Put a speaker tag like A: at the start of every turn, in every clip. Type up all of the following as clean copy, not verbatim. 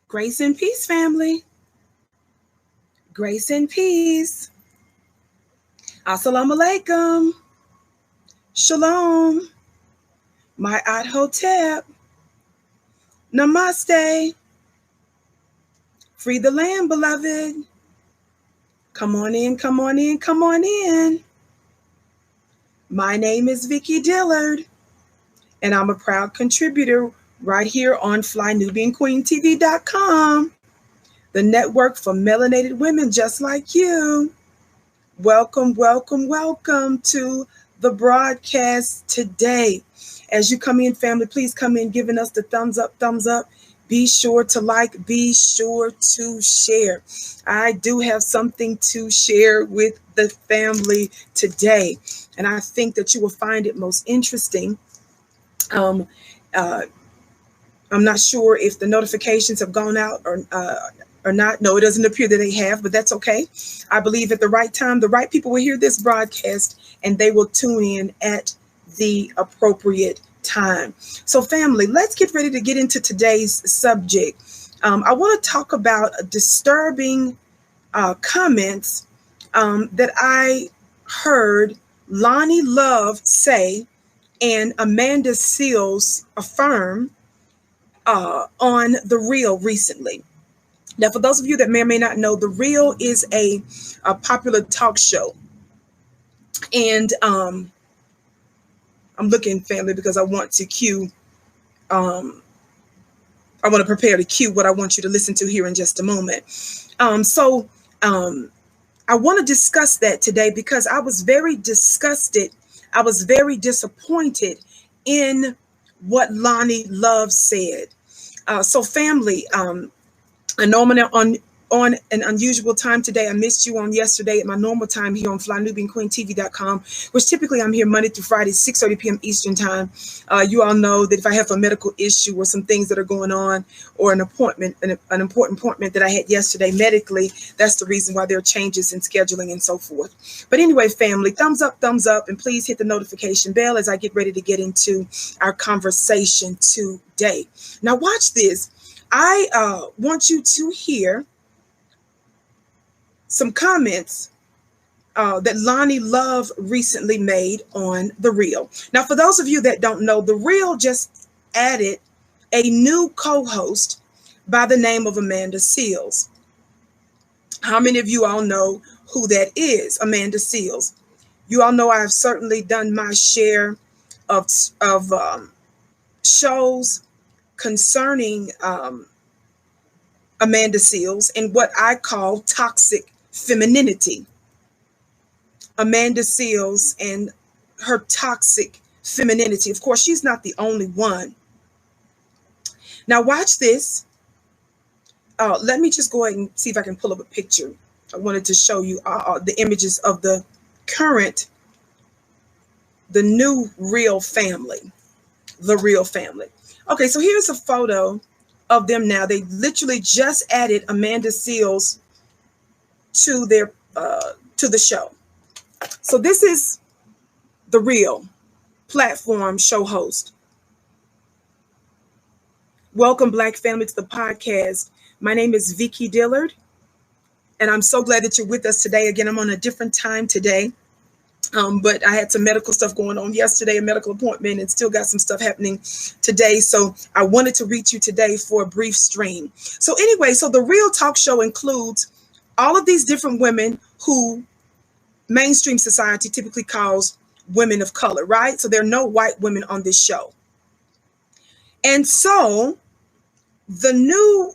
A: Grace and peace, family. Grace and peace. Assalamu alaikum. Shalom. My Ad Hotep. Namaste. Free the land, beloved. Come on in, come on in, come on in. My name is Vicki Dillard, and I'm a proud contributor right here on FlyNubianQueenTV.com, the network for melanated women just like you. Welcome, welcome, welcome to the broadcast today. As you come in, family, please come in giving us the thumbs up, thumbs up. Be sure to like, be sure to share. I do have something to share with the family today, and I think that you will find it most interesting. I'm not sure if the notifications have gone out or not. No, it doesn't appear that they have, but that's okay. I believe at the right time, the right people will hear this broadcast and they will tune in at the appropriate time. So family, let's get ready to get into today's subject. I want to talk about disturbing comments that I heard Lonnie Love say and Amanda Seales affirm on The Real recently. Now, for those of you that may or may not know, The Real is a popular talk show. And I'm looking, family, because I want to cue, I want to prepare to cue what I want you to listen to here in just a moment. I want to discuss that today because I was very disgusted. I was very disappointed in what Lonnie Love said. So family, I know I'm on an unusual time today. I missed you on yesterday at my normal time here on FlyNubianQueenTV.com, which typically I'm here Monday through Friday, 6:30 p.m. Eastern time. You all know that if I have a medical issue or some things that are going on or an appointment, an important appointment that I had yesterday medically, that's the reason why there are changes in scheduling and so forth. But anyway, family, thumbs up, and please hit the notification bell as I get ready to get into our conversation today. Now watch this. I want you to hear some comments that Lonnie Love recently made on The Real. Now, for those of you that don't know, The Real just added a new co-host by the name of Amanda Seales. How many of you all know who that is, Amanda Seales? You all know I've certainly done my share of shows concerning Amanda Seales and what I call toxic femininity. Amanda Seales and her toxic femininity. Of course, she's not the only one. Now watch this. Let me just go ahead and see if I can pull up a picture. I wanted to show you the images of the new Real family. The Real family. Okay, so here's a photo of them now. They literally just added Amanda Seales to their to the show. So this is The Real platform show host. Welcome, Black family, to the podcast. My name is Vicki Dillard, and I'm so glad that you're with us today. Again, I'm on a different time today. But I had some medical stuff going on yesterday, a medical appointment, and still got some stuff happening today. So I wanted to reach you today for a brief stream. So anyway, so The Real talk show includes all of these different women who mainstream society typically calls women of color, right? So there are no white women on this show. And so the new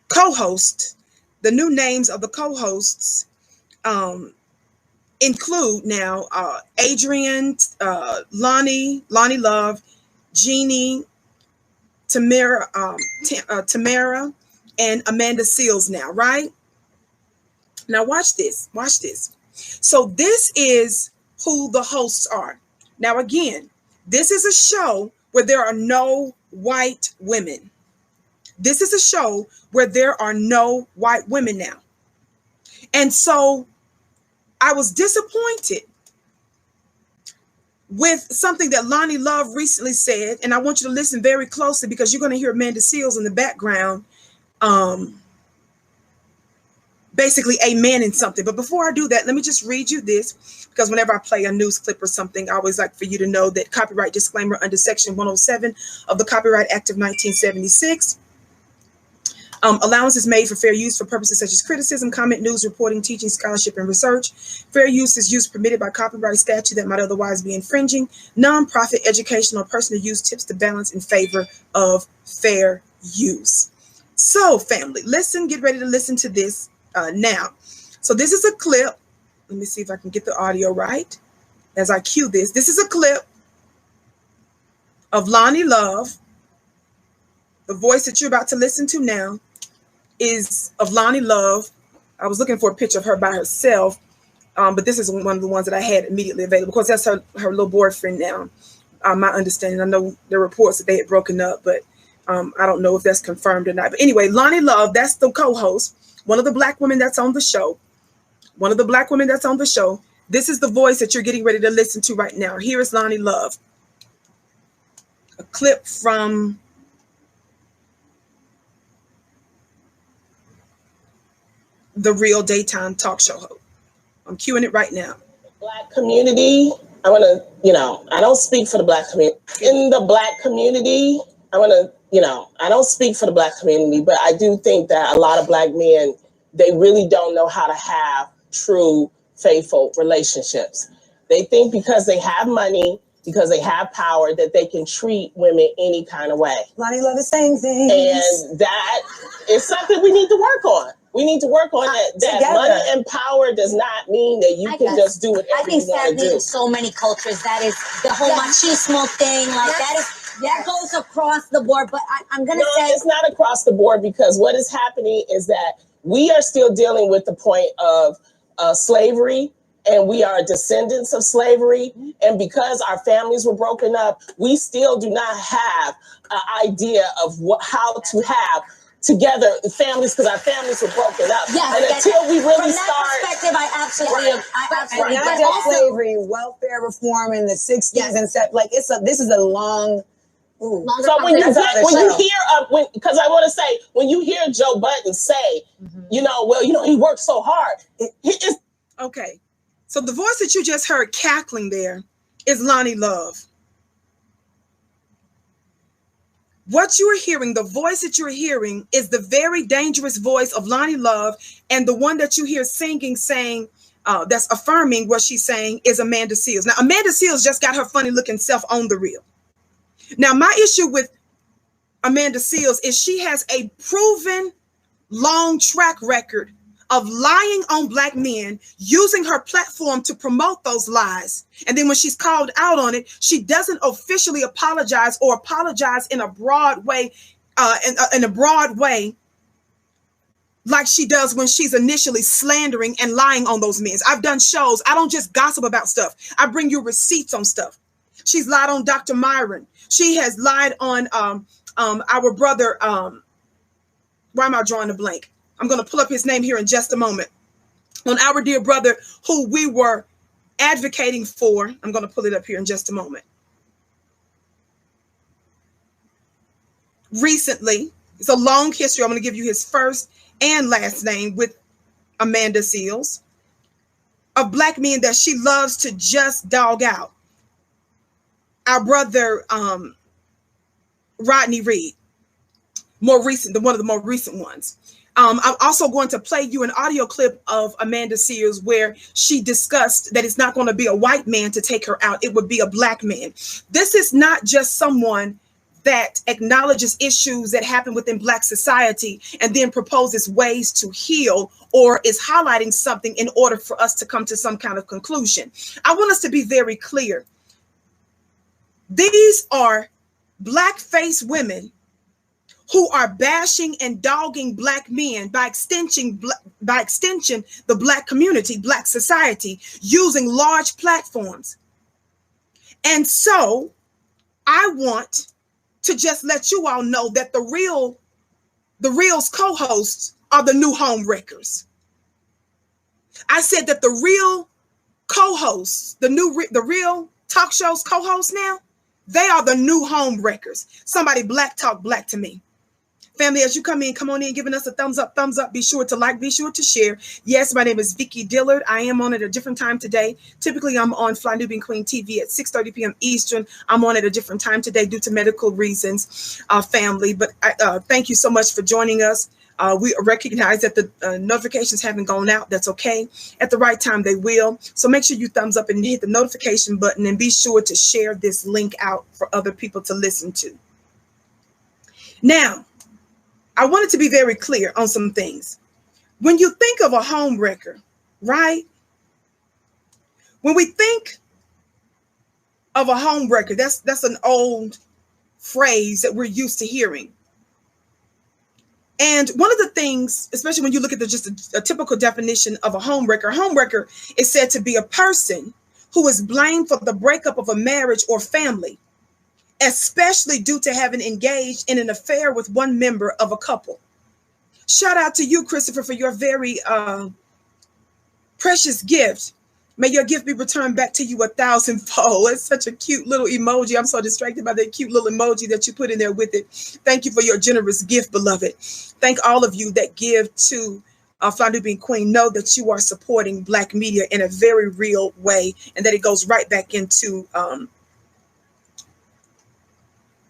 A: co-host, the new names of the co-hosts include now Adrian, Lonnie Love, Jeannie, Tamara, and Amanda Seales now, right? Now watch this. So this is who the hosts are. Now again, this is a show where there are no white women. This is a show where there are no white women now. And so I was disappointed with something that Lonnie Love recently said, and I want you to listen very closely because you're going to hear Amanda Seales in the background basically amening something. But before I do that, let me just read you this, because whenever I play a news clip or something, I always like for you to know that copyright disclaimer under Section 107 of the Copyright Act of 1976. Allowance is made for fair use for purposes such as criticism, comment, news, reporting, teaching, scholarship, and research. Fair use is use permitted by copyright statute that might otherwise be infringing. Non-profit, educational, or personal use tips the balance in favor of fair use. So, family, listen, get ready to listen to this now. So this is a clip. Let me see if I can get the audio right as I cue this. This is a clip of Lonnie Love. The voice that you're about to listen to now is of Lonnie Love. I was looking for a picture of her by herself, but this is one of the ones that I had immediately available because that's her little boyfriend now. My understanding, I know there are reports that they had broken up, but I don't know if that's confirmed or not. But anyway, Lonnie Love, that's the co-host, one of the black women that's on the show. One of the black women that's on the show. This is the voice that you're getting ready to listen to right now. Here is Lonnie Love. A clip from the Real Daytime Talk Show host. I'm cueing it right now.
B: Black community, I want to, I don't speak for the black community. In the black community, I don't speak for the black community, but I do think that a lot of black men, they really don't know how to have true, faithful relationships. They think because they have money, because they have power, that they can treat women any kind of way.
C: Lonnie Love is saying things.
B: And that is something we need to work on. We need to work on that money and power does not mean that you can just do whatever you want to do.
D: I think sadly in so many cultures, that is the whole machismo thing. Like that goes across the board. But I'm going to say
B: it's not across the board, because what is happening is that we are still dealing with the point of slavery, and we are descendants of slavery. And because our families were broken up, we still do not have an idea of how to have together families, because our families were broken up.
D: Yes,
B: and until we really
D: from that perspective, I absolutely
C: and not just slavery, welfare reform in the 60s and stuff. Like this is a long.
B: So when you hear, because I want to say, when you hear Joe Budden say, he worked so hard.
A: Okay. So the voice that you just heard cackling there is Lonnie Love. What you are hearing, the voice that you're hearing, is the very dangerous voice of Lonnie Love, and the one that you hear singing, saying, that's affirming what she's saying, is Amanda Seales. Now, Amanda Seales just got her funny looking self on the reel. Now, my issue with Amanda Seales is she has a proven long track record of lying on black men, using her platform to promote those lies. And then when she's called out on it, she doesn't officially apologize or apologize in a broad way, like she does when she's initially slandering and lying on those men. I've done shows. I don't just gossip about stuff. I bring you receipts on stuff. She's lied on Dr. Myron. She has lied on our brother. Why am I drawing a blank? I'm going to pull up his name here in just a moment. On our dear brother who we were advocating for. I'm going to pull it up here in just a moment. Recently, it's a long history. I'm going to give you his first and last name with Amanda Seales, of black men that she loves to just dog out. Our brother, Rodney Reed, one of the more recent ones. I'm also going to play you an audio clip of Amanda Seales where she discussed that it's not going to be a white man to take her out. It would be a black man. This is not just someone that acknowledges issues that happen within black society and then proposes ways to heal, or is highlighting something in order for us to come to some kind of conclusion. I want us to be very clear. These are black-faced women who are bashing and dogging black men, by extension, the black community, black society, using large platforms. And so I want to just let you all know that the Real's co-hosts are the new home wreckers. I said that the Real co-hosts, the Real talk shows co-hosts now, they are the new home wreckers. Somebody black talk black to me. Family, as you come on in, giving us a thumbs up. Be sure to like, be sure to share. Yes, my name is Vicki Dillard. I am on at a different time today. Typically, I'm on Fly Nubian Queen TV at 6:30 p.m. Eastern. I'm on at a different time today due to medical reasons, family. But thank you so much for joining us. We recognize that the notifications haven't gone out. That's okay. At the right time, they will. So make sure you thumbs up and hit the notification button, and be sure to share this link out for other people to listen to. Now, I wanted to be very clear on some things. When you think of a home wrecker, right? When we think of a home wrecker, that's an old phrase that we're used to hearing. And one of the things, especially when you look at just a typical definition of a home wrecker is said to be a person who is blamed for the breakup of a marriage or family, especially due to having engaged in an affair with one member of a couple. Shout out to you, Christopher, for your very precious gift. May your gift be returned back to you 1,000-fold. It's such a cute little emoji. I'm so distracted by that cute little emoji that you put in there with it. Thank you for your generous gift, beloved. Thank all of you that give to Fly Nubian Queen. Know that you are supporting Black media in a very real way, and that it goes right back into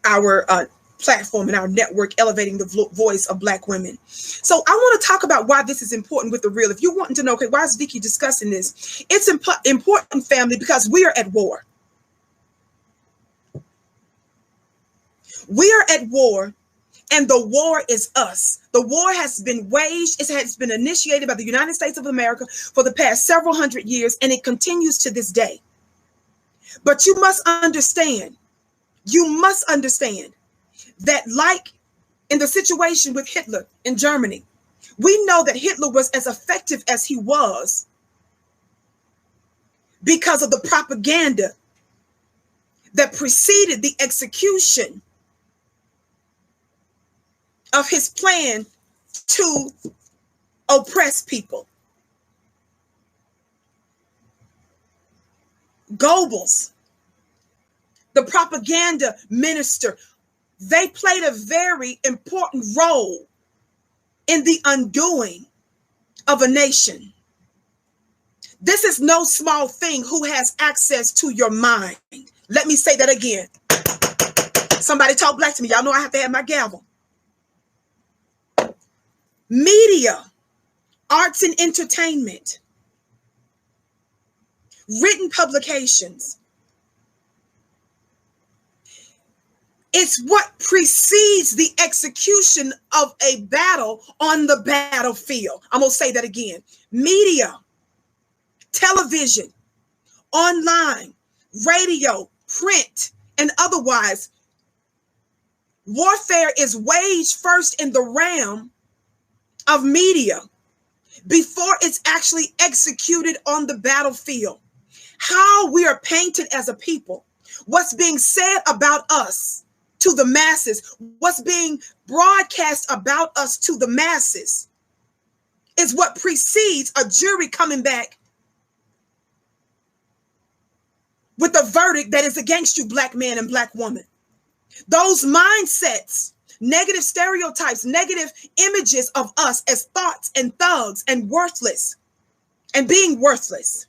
A: our platform and our network, elevating the voice of Black women. So I want to talk about why this is important with the real. If you're wanting to know, okay, why is Vicki discussing this? It's important, family, because we are at war. We are at war, and the war is us. The war has been waged. It has been initiated by the United States of America for the past several hundred years, and it continues to this day. But you must understand that, like in the situation with Hitler in Germany, we know that Hitler was as effective as he was because of the propaganda that preceded the execution of his plan to oppress people. Goebbels, the propaganda minister, they played a very important role in the undoing of a nation. This is no small thing who has access to your mind. Let me say that again. Somebody talk Black to me. Y'all know I have to have my gavel. Media, arts and entertainment, written publications. It's what precedes the execution of a battle on the battlefield. I'm going to say that again. Media, television, online, radio, print, and otherwise. Warfare is waged first in the realm of media before it's actually executed on the battlefield. How we are painted as a people, what's being said about us to the masses, what's being broadcast about us to the masses, is what precedes a jury coming back with a verdict that is against you, Black man and Black woman. Those mindsets, negative stereotypes, negative images of us as thoughts and thugs and worthless and being worthless,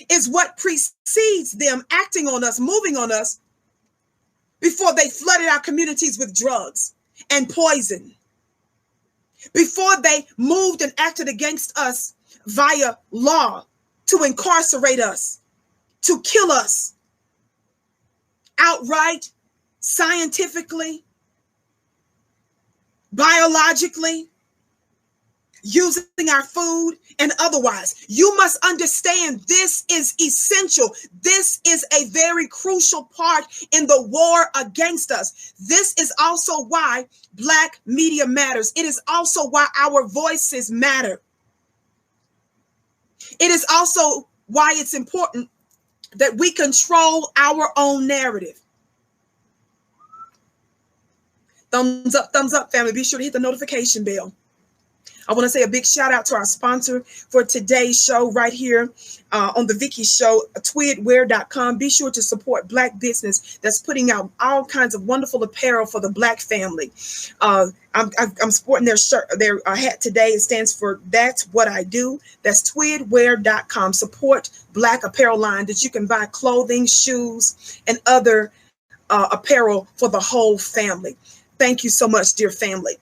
A: is what precedes them acting on us, moving on us, before they flooded our communities with drugs and poison, before they moved and acted against us via law to incarcerate us, to kill us outright, scientifically, biologically, using our food and otherwise. You must understand this is essential. This is a very crucial part in the war against us. This is also why Black media matters. It is also why our voices matter. It is also why it's important that we control our own narrative. Thumbs up, family. Be sure to hit the notification bell. I want to say a big shout out to our sponsor for today's show right here on the Vicki Show, twidwear.com. Be sure to support Black business that's putting out all kinds of wonderful apparel for the Black family. I'm sporting their shirt, their hat today. It stands for That's What I Do. That's twidwear.com. Support Black apparel line that you can buy clothing, shoes, and other apparel for the whole family. Thank you so much, dear family.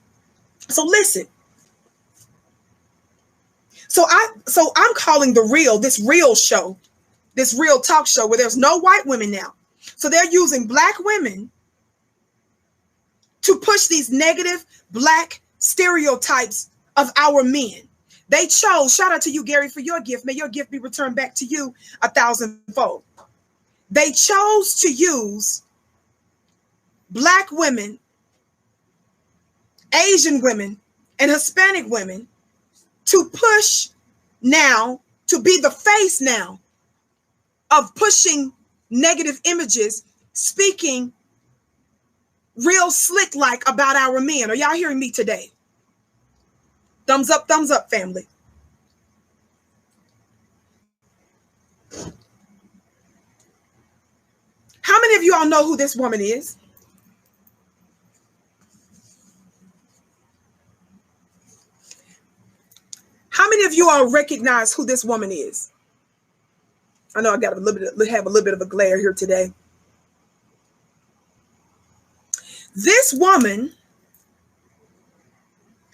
A: So listen. So I'm calling this real show, this real talk show where there's no white women now. So they're using Black women to push these negative Black stereotypes of our men. They chose, shout out to you, Gary, for your gift. May your gift be returned back to you 1,000-fold. They chose to use Black women, Asian women, and Hispanic women to push now, to be the face now of pushing negative images, speaking real slick like about our men. Are y'all hearing me today? Thumbs up, family. How many of you all know who this woman is? How many of you all recognize who this woman is? I know I got have a little bit of a glare here today. This woman,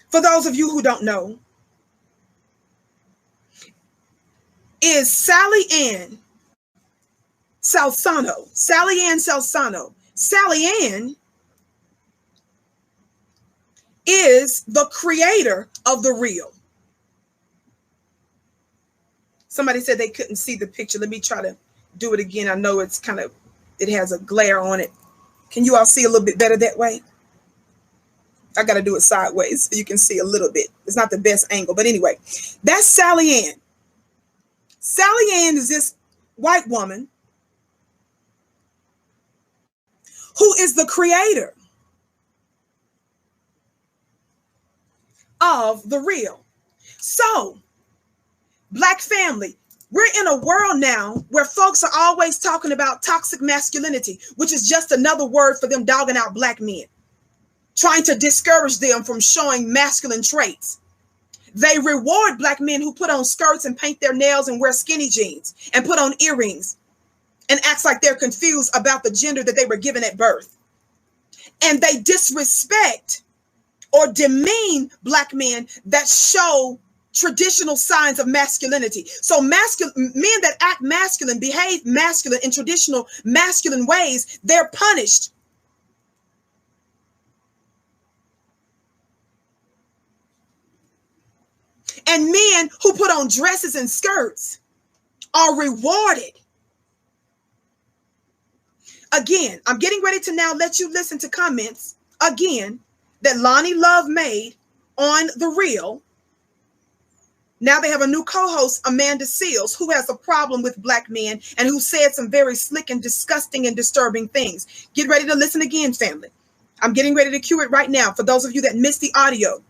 A: for those of you who don't know, is Sally Ann Salsano. Sally Ann Salsano. Sally Ann is the creator of The Real. Somebody said they couldn't see the picture. Let me try to do it again. I know it's it has a glare on it. Can you all see a little bit better that way? I got to do it sideways so you can see a little bit. It's not the best angle, but anyway, that's Sally Ann. Sally Ann is this white woman who is the creator of The Real. So, Black family, we're in a world now where folks are always talking about toxic masculinity, which is just another word for them dogging out Black men, trying to discourage them from showing masculine traits. They reward Black men who put on skirts and paint their nails and wear skinny jeans and put on earrings and acts like they're confused about the gender that they were given at birth. And they disrespect or demean Black men that show traditional signs of masculinity. So men that act masculine, behave masculine in traditional masculine ways, they're punished. And men who put on dresses and skirts are rewarded. Again, I'm getting ready to now let you listen to comments again that Lonnie Love made on The Real. Now they have a new co-host, Amanda Seals, who has a problem with Black men and who said some very slick and disgusting and disturbing things. Get ready to listen again, family. I'm getting ready to cue it right now. For those of you that missed the audio,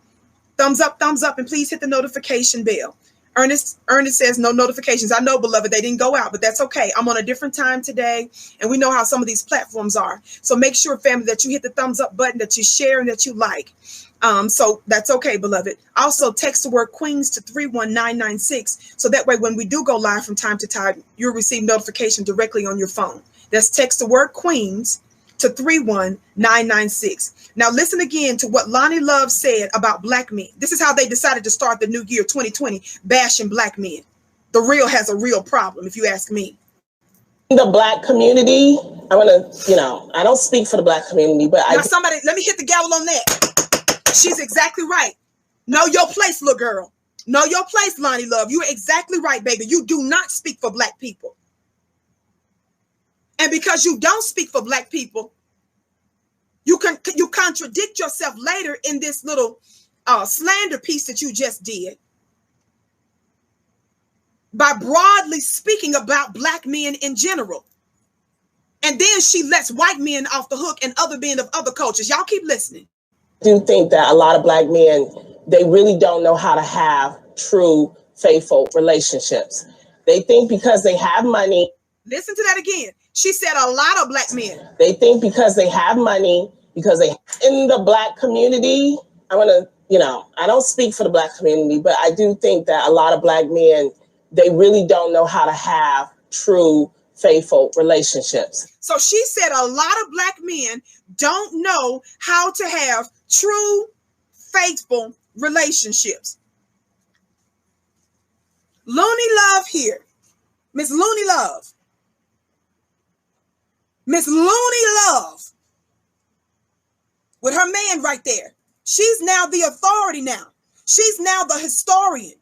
A: thumbs up, and please hit the notification bell. Ernest says no notifications. I know, beloved, they didn't go out, but that's okay. I'm on a different time today, and we know how some of these platforms are. So make sure, family, that you hit the thumbs up button, that you share, and that you like. So that's okay, beloved. Also, text the word Queens to 31996. So that way, when we do go live from time to time, you'll receive notification directly on your phone. That's text the word Queens to 31996. Now listen again to what Lonnie Love said about Black men. This is how they decided to start the new year 2020, bashing Black men. The Real has a real problem, if you ask me.
B: The Black community, I want to, I don't speak for the Black community, but
A: now somebody, let me hit the gavel on that. She's exactly right. Know your place, little girl. Know your place, Lonnie Love. You're exactly right, baby. You do not speak for Black people. And because you don't speak for Black people, you contradict yourself later in this little slander piece that you just did by broadly speaking about Black men in general. And then she lets white men off the hook and other men of other cultures. Y'all keep listening.
B: I do think that a lot of Black men they really don't know how to have true, faithful relationships. They think because they have money.
A: Listen to that again. She said a lot of black men.
B: They think because they have money, because they in the black community, I want to, I don't speak for the black community, but I do think that a lot of black men, they really don't know how to have true, faithful relationships.
A: So she said a lot of black men don't know how to have true, faithful relationships. Looney Love here. Miss Looney Love. Miss Looney Love. With her man right there. She's now the authority now. She's now the historian.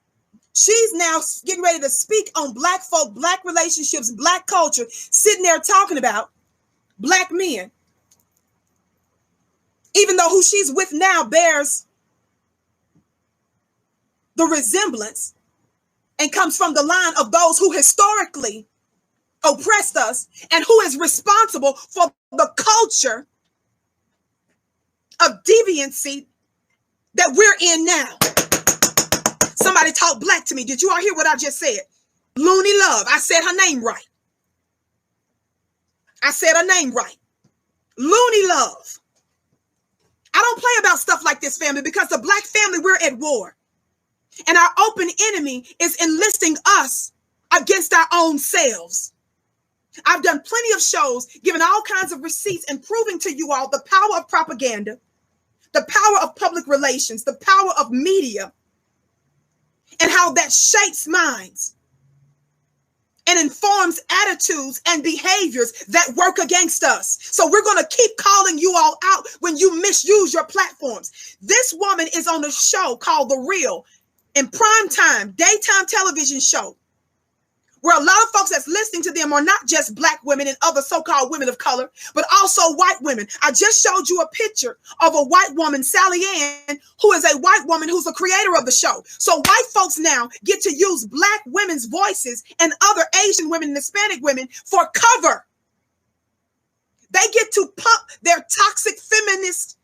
A: She's now getting ready to speak on black folk, black relationships, black culture, sitting there talking about black men. Even though who she's with now bears the resemblance and comes from the line of those who historically oppressed us and who is responsible for the culture of deviancy that we're in now. Somebody talk black to me. Did you all hear what I just said? Looney Love. I said her name right. I said her name right. Looney Love. I don't play about stuff like this, family, because the black family, we're at war. And our open enemy is enlisting us against our own selves. I've done plenty of shows, giving all kinds of receipts and proving to you all the power of propaganda, the power of public relations, the power of media, and how that shapes minds and informs attitudes and behaviors that work against us. So we're going to keep calling you all out when you misuse your platforms. This woman is on a show called The Real, in prime time, daytime television show, where a lot of folks that's listening to them are not just black women and other so-called women of color, but also white women. I just showed you a picture of a white woman, Sally Ann, who is a white woman who's a creator of the show. So white folks now get to use black women's voices and other Asian women and Hispanic women for cover. They get to pump their toxic feminist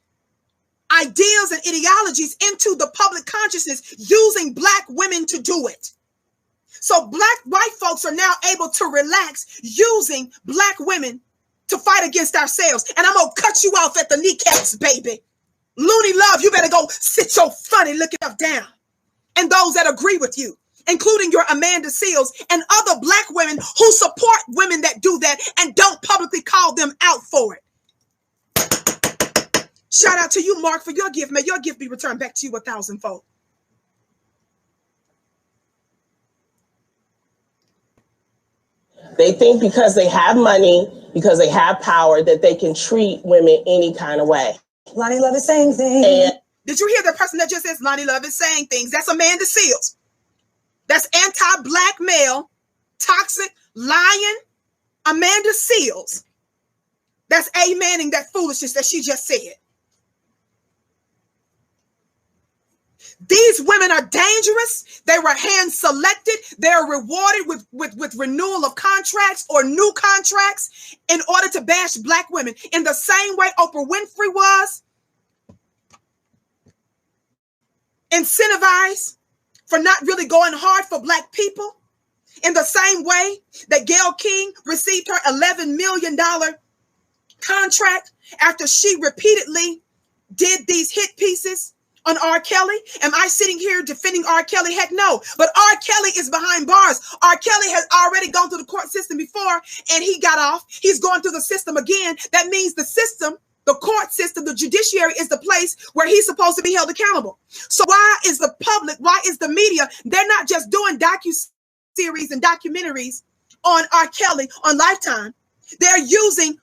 A: ideas and ideologies into the public consciousness using black women to do it. So white folks are now able to relax using black women to fight against ourselves. And I'm going to cut you off at the kneecaps, baby. Looney Love, you better go sit your funny looking up down. And those that agree with you, including your Amanda Seals and other black women who support women that do that and don't publicly call them out for it. Shout out to you, Mark, for your gift. May your gift be returned back to you 1,000-fold.
B: They think because they have money, because they have power, that they can treat women any kind of way.
C: Lonnie Love is saying things.
B: And
A: did you hear the person that just says Lonnie Love is saying things? That's Amanda Seals. That's anti-black male, toxic, lying Amanda Seals. That's amening that foolishness that she just said. These women are dangerous. They were hand selected. They're rewarded with renewal of contracts or new contracts in order to bash black women. In the same way Oprah Winfrey was incentivized for not really going hard for black people. In the same way that Gayle King received her $11 million contract after she repeatedly did these hit pieces on R. Kelly. Am I sitting here defending R. Kelly? Heck no. But R. Kelly is behind bars. R. Kelly has already gone through the court system before and he got off. He's going through the system again. That means the system, the court system, the judiciary is the place where he's supposed to be held accountable. So why is the public, why is the media, they're not just doing docu-series and documentaries on R. Kelly on Lifetime. They're using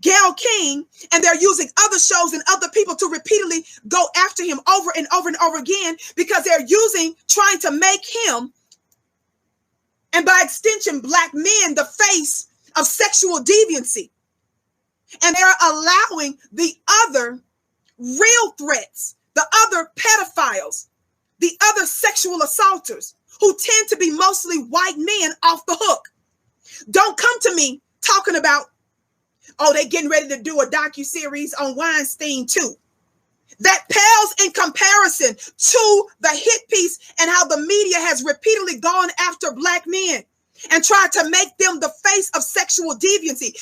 A: Gayle King, and they're using other shows and other people to repeatedly go after him over and over and over again because they're trying to make him, and by extension, black men, the face of sexual deviancy. And they're allowing the other real threats, the other pedophiles, the other sexual assaulters, who tend to be mostly white men, off the hook. Don't come to me talking about, oh, they're getting ready to do a docuseries on Weinstein too. that pales in comparison to the hit piece and how the media has repeatedly gone after Black men and tried to make them the face of sexual deviancy.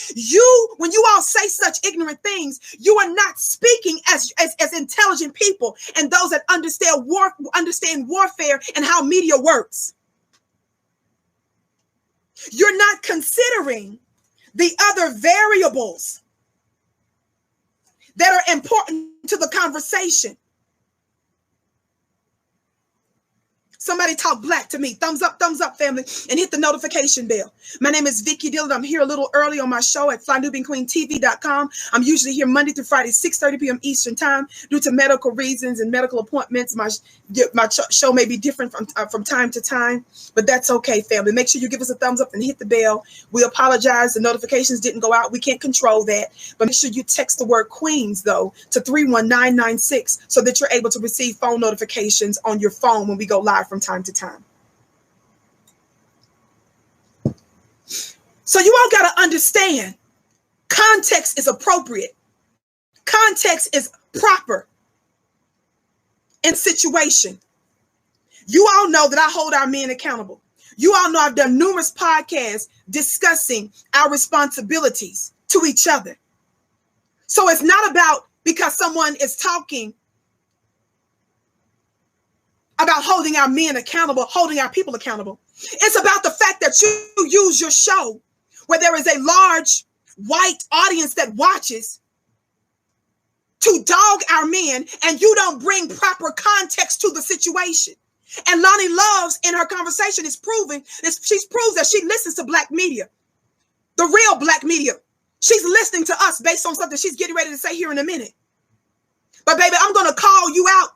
A: When you all say such ignorant things, you are not speaking as intelligent people and those that understand warfare and how media works. You're not considering the other variables that are important to the conversation. Somebody talk Black to me. Thumbs up, family, and hit the notification bell. My name is Vicki Dillon. I'm here a little early on my show at FlyNubianQueenTV.com. I'm usually here Monday through Friday, 6:30 p.m. Eastern time. Due to medical reasons and medical appointments, my show may be different from time to time, but that's okay, family. Make sure you give us a thumbs up and hit the bell. We apologize. The notifications didn't go out. We can't control that, but make sure you text the word Queens, though, to 31996 so that you're able to receive phone notifications on your phone when we go live from time to time. So you all got to understand, context is appropriate. Context is proper in situation. You all know that I hold our men accountable. You all know I've done numerous podcasts discussing our responsibilities to each other. So it's not about because someone is talking about holding our men accountable, holding our people accountable. It's about the fact that you use your show where there is a large white audience that watches to dog our men, and you don't bring proper context to the situation. And Lonnie Loves in her conversation is proving this. She proves that she listens to Black media, the real Black media. She's listening to us based on something she's getting ready to say here in a minute. But baby, I'm going to call you out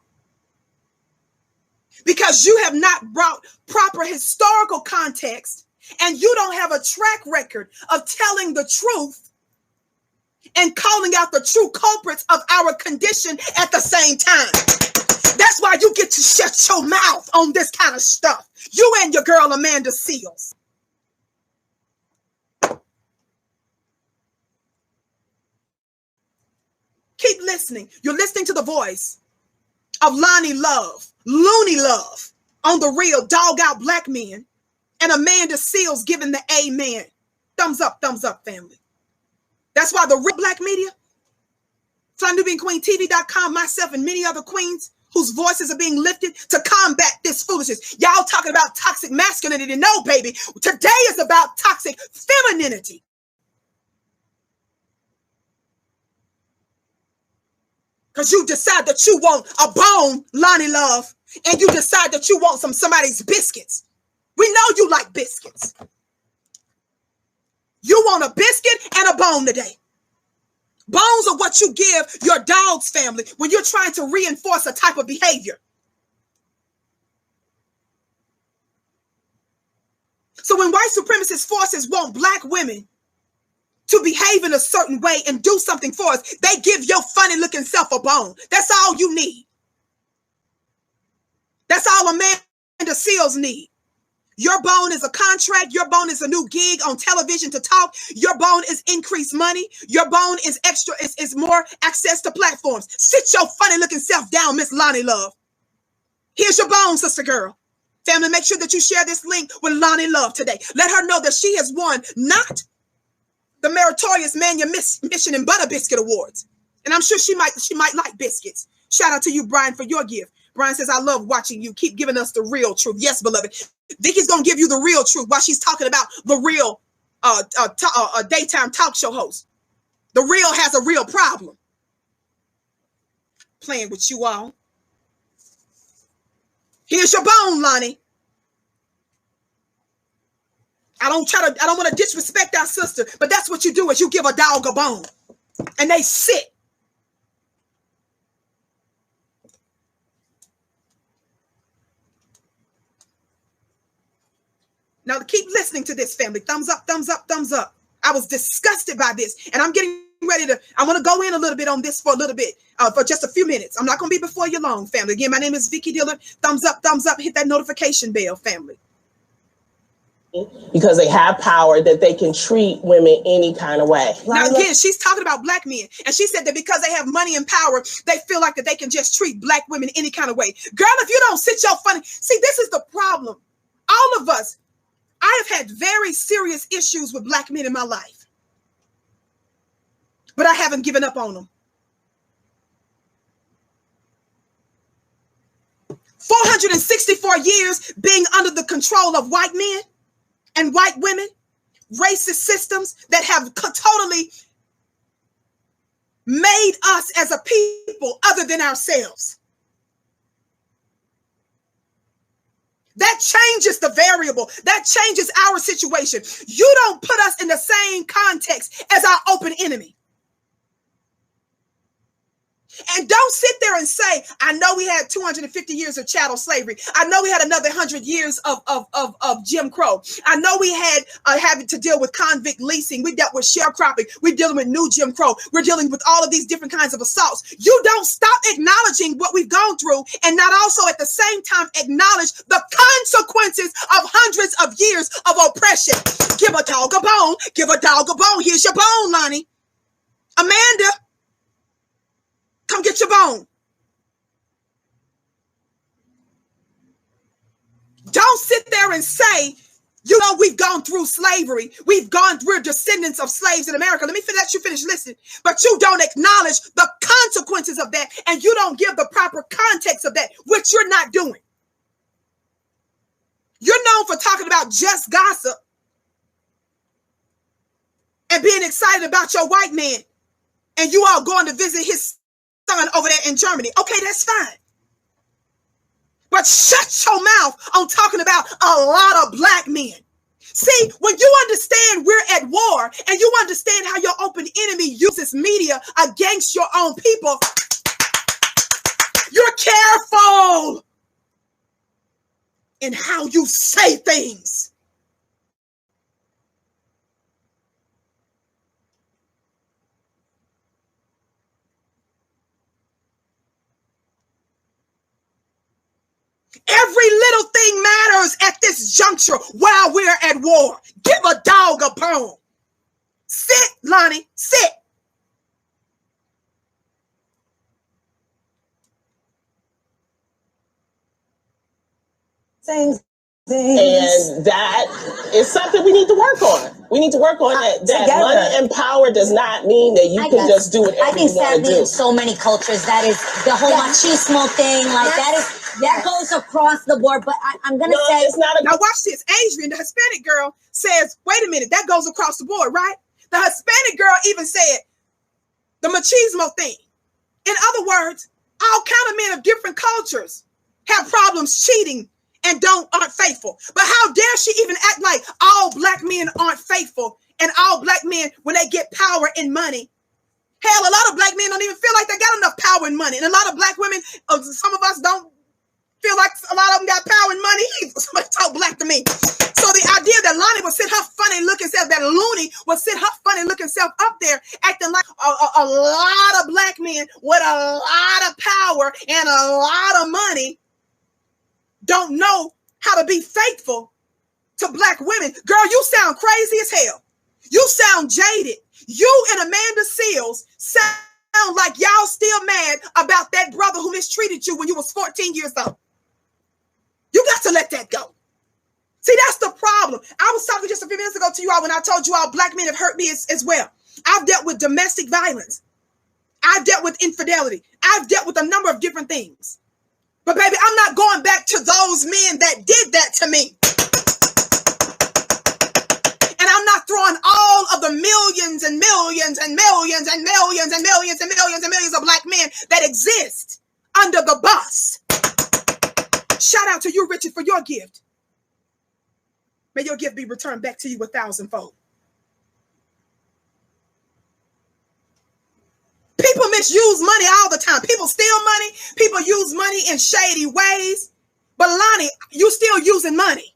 A: because you have not brought proper historical context and you don't have a track record of telling the truth and calling out the true culprits of our condition at the same time. That's why you get to shut your mouth on this kind of stuff. You and your girl Amanda Seals. Keep listening. You're listening to the voice of Lonnie Love, Looney Love, on the real dog out Black men, and Amanda Seals giving the amen. Thumbs up, family. That's why the real Black media, FlyNubianQueenTV.com, myself and many other queens whose voices are being lifted to combat this foolishness. Y'all talking about toxic masculinity. No, baby. Today is about toxic femininity. Because you decide that you want a bone, Lonnie Love, and you decide that you want somebody's biscuits. We know you like biscuits. You want a biscuit and a bone today. Bones are what you give your dog's family when you're trying to reinforce a type of behavior. So when white supremacist forces want Black women to behave in a certain way and do something for us, they give your funny looking self a bone. That's all you need. That's all Amanda Seals need. Your bone is a contract. Your bone is a new gig on television to talk. Your bone is increased money. Your bone is extra, is more access to platforms. Sit your funny looking self down, Miss Lonnie Love. Here's your bone, sister girl. Family, make sure that you share this link with Lonnie Love today. Let her know that she has won not the meritorious Mission and Butter Biscuit Awards. And I'm sure she might like biscuits. Shout out to you, Brian, for your gift. Brian says, I love watching you. Keep giving us the real truth. Yes, beloved. Vicki's going to give you the real truth while she's talking about the real daytime talk show host. The real has a real problem. Playing with you all. Here's your bone, Lonnie. I don't want to disrespect our sister, but that's what you do is you give a dog a bone and they sit. Now keep listening to this, family. Thumbs up, thumbs up, thumbs up. I was disgusted by this, and I'm getting ready to, I want to go in a little bit on this for a little bit, for just a few minutes. I'm not going to be before you long, family. Again, my name is Vicki Dillon. Thumbs up, hit that notification bell, family.
B: because they have power that they can treat women any kind of way.
A: Now again, she's talking about black men, and she said that because they have money and power, they feel like that they can just treat black women any kind of way. Girl, if you don't sit your funny, see, this is the problem. All of us, I have had very serious issues with black men in my life, but I haven't given up on them. 464 years being under the control of white men and white women, racist systems that have totally made us as a people other than ourselves. That changes the variable. That changes our situation. You don't put us in the same context as our open enemy. And don't sit there and say, I know we had 250 years of chattel slavery. I know we had another 100 years of Jim Crow. I know we had having to deal with convict leasing. We dealt with sharecropping. We're dealing with new Jim Crow. We're dealing with all of these different kinds of assaults. You don't stop acknowledging what we've gone through and not also at the same time acknowledge the consequences of hundreds of years of oppression. Give a dog a bone. Give a dog a bone. Here's your bone, Lonnie. Amanda. Come get your bone. Don't sit there and say, you know, we've gone through slavery. We're descendants of slaves in America. Let you finish listening. But you don't acknowledge the consequences of that, and you don't give the proper context of that, which you're not doing. You're known for talking about just gossip and being excited about your white man, and you all going to visit his son over there in Germany. Okay, that's fine. But shut your mouth on talking about a lot of black men. See, when you understand we're at war and you understand how your open enemy uses media against your own people, you're careful in how you say things. Every little thing matters at this juncture while we're at war. Give a dog a bone. Sit, Lonnie, sit.
B: And that is something we need to work on. We need to work on that money and power does not mean that you can just do whatever you want to do.
D: I think sadly in so many cultures that is the whole machismo thing. Like that goes across the board. But I'm gonna say
B: it's not.
A: Now watch this. Adrian, the Hispanic girl, says, "Wait a minute, that goes across the board, right?" The Hispanic girl even said the machismo thing. In other words, all kind of men of different cultures have problems cheating and aren't faithful. But how dare she even act like all black men aren't faithful and all black men, when they get power and money. Hell, a lot of black men don't even feel like they got enough power and money. And a lot of black women, some of us don't feel like a lot of them got power and money either. Somebody talk black to me. So the idea that Lonnie would sit her funny looking self, that loony would sit her funny looking self up there acting like a lot of black men with a lot of power and a lot of money don't know how to be faithful to black women. Girl, you sound crazy as hell. You sound jaded. You and Amanda Seals sound like y'all still mad about that brother who mistreated you when you was 14 years old. You got to let that go. See, that's the problem. I was talking just a few minutes ago to you all when I told you all black men have hurt me as well. I've dealt with domestic violence. I've dealt with infidelity. I've dealt with a number of different things. But baby, I'm not going back to those men that did that to me. And I'm not throwing all of the millions and millions and millions and millions and millions and millions and millions of black men that exist under the bus. Shout out to you, Richard, for your gift. May your gift be returned back to you 1,000-fold. People misuse money all the time. People steal money. People use money in shady ways. But Lonnie, you still using money.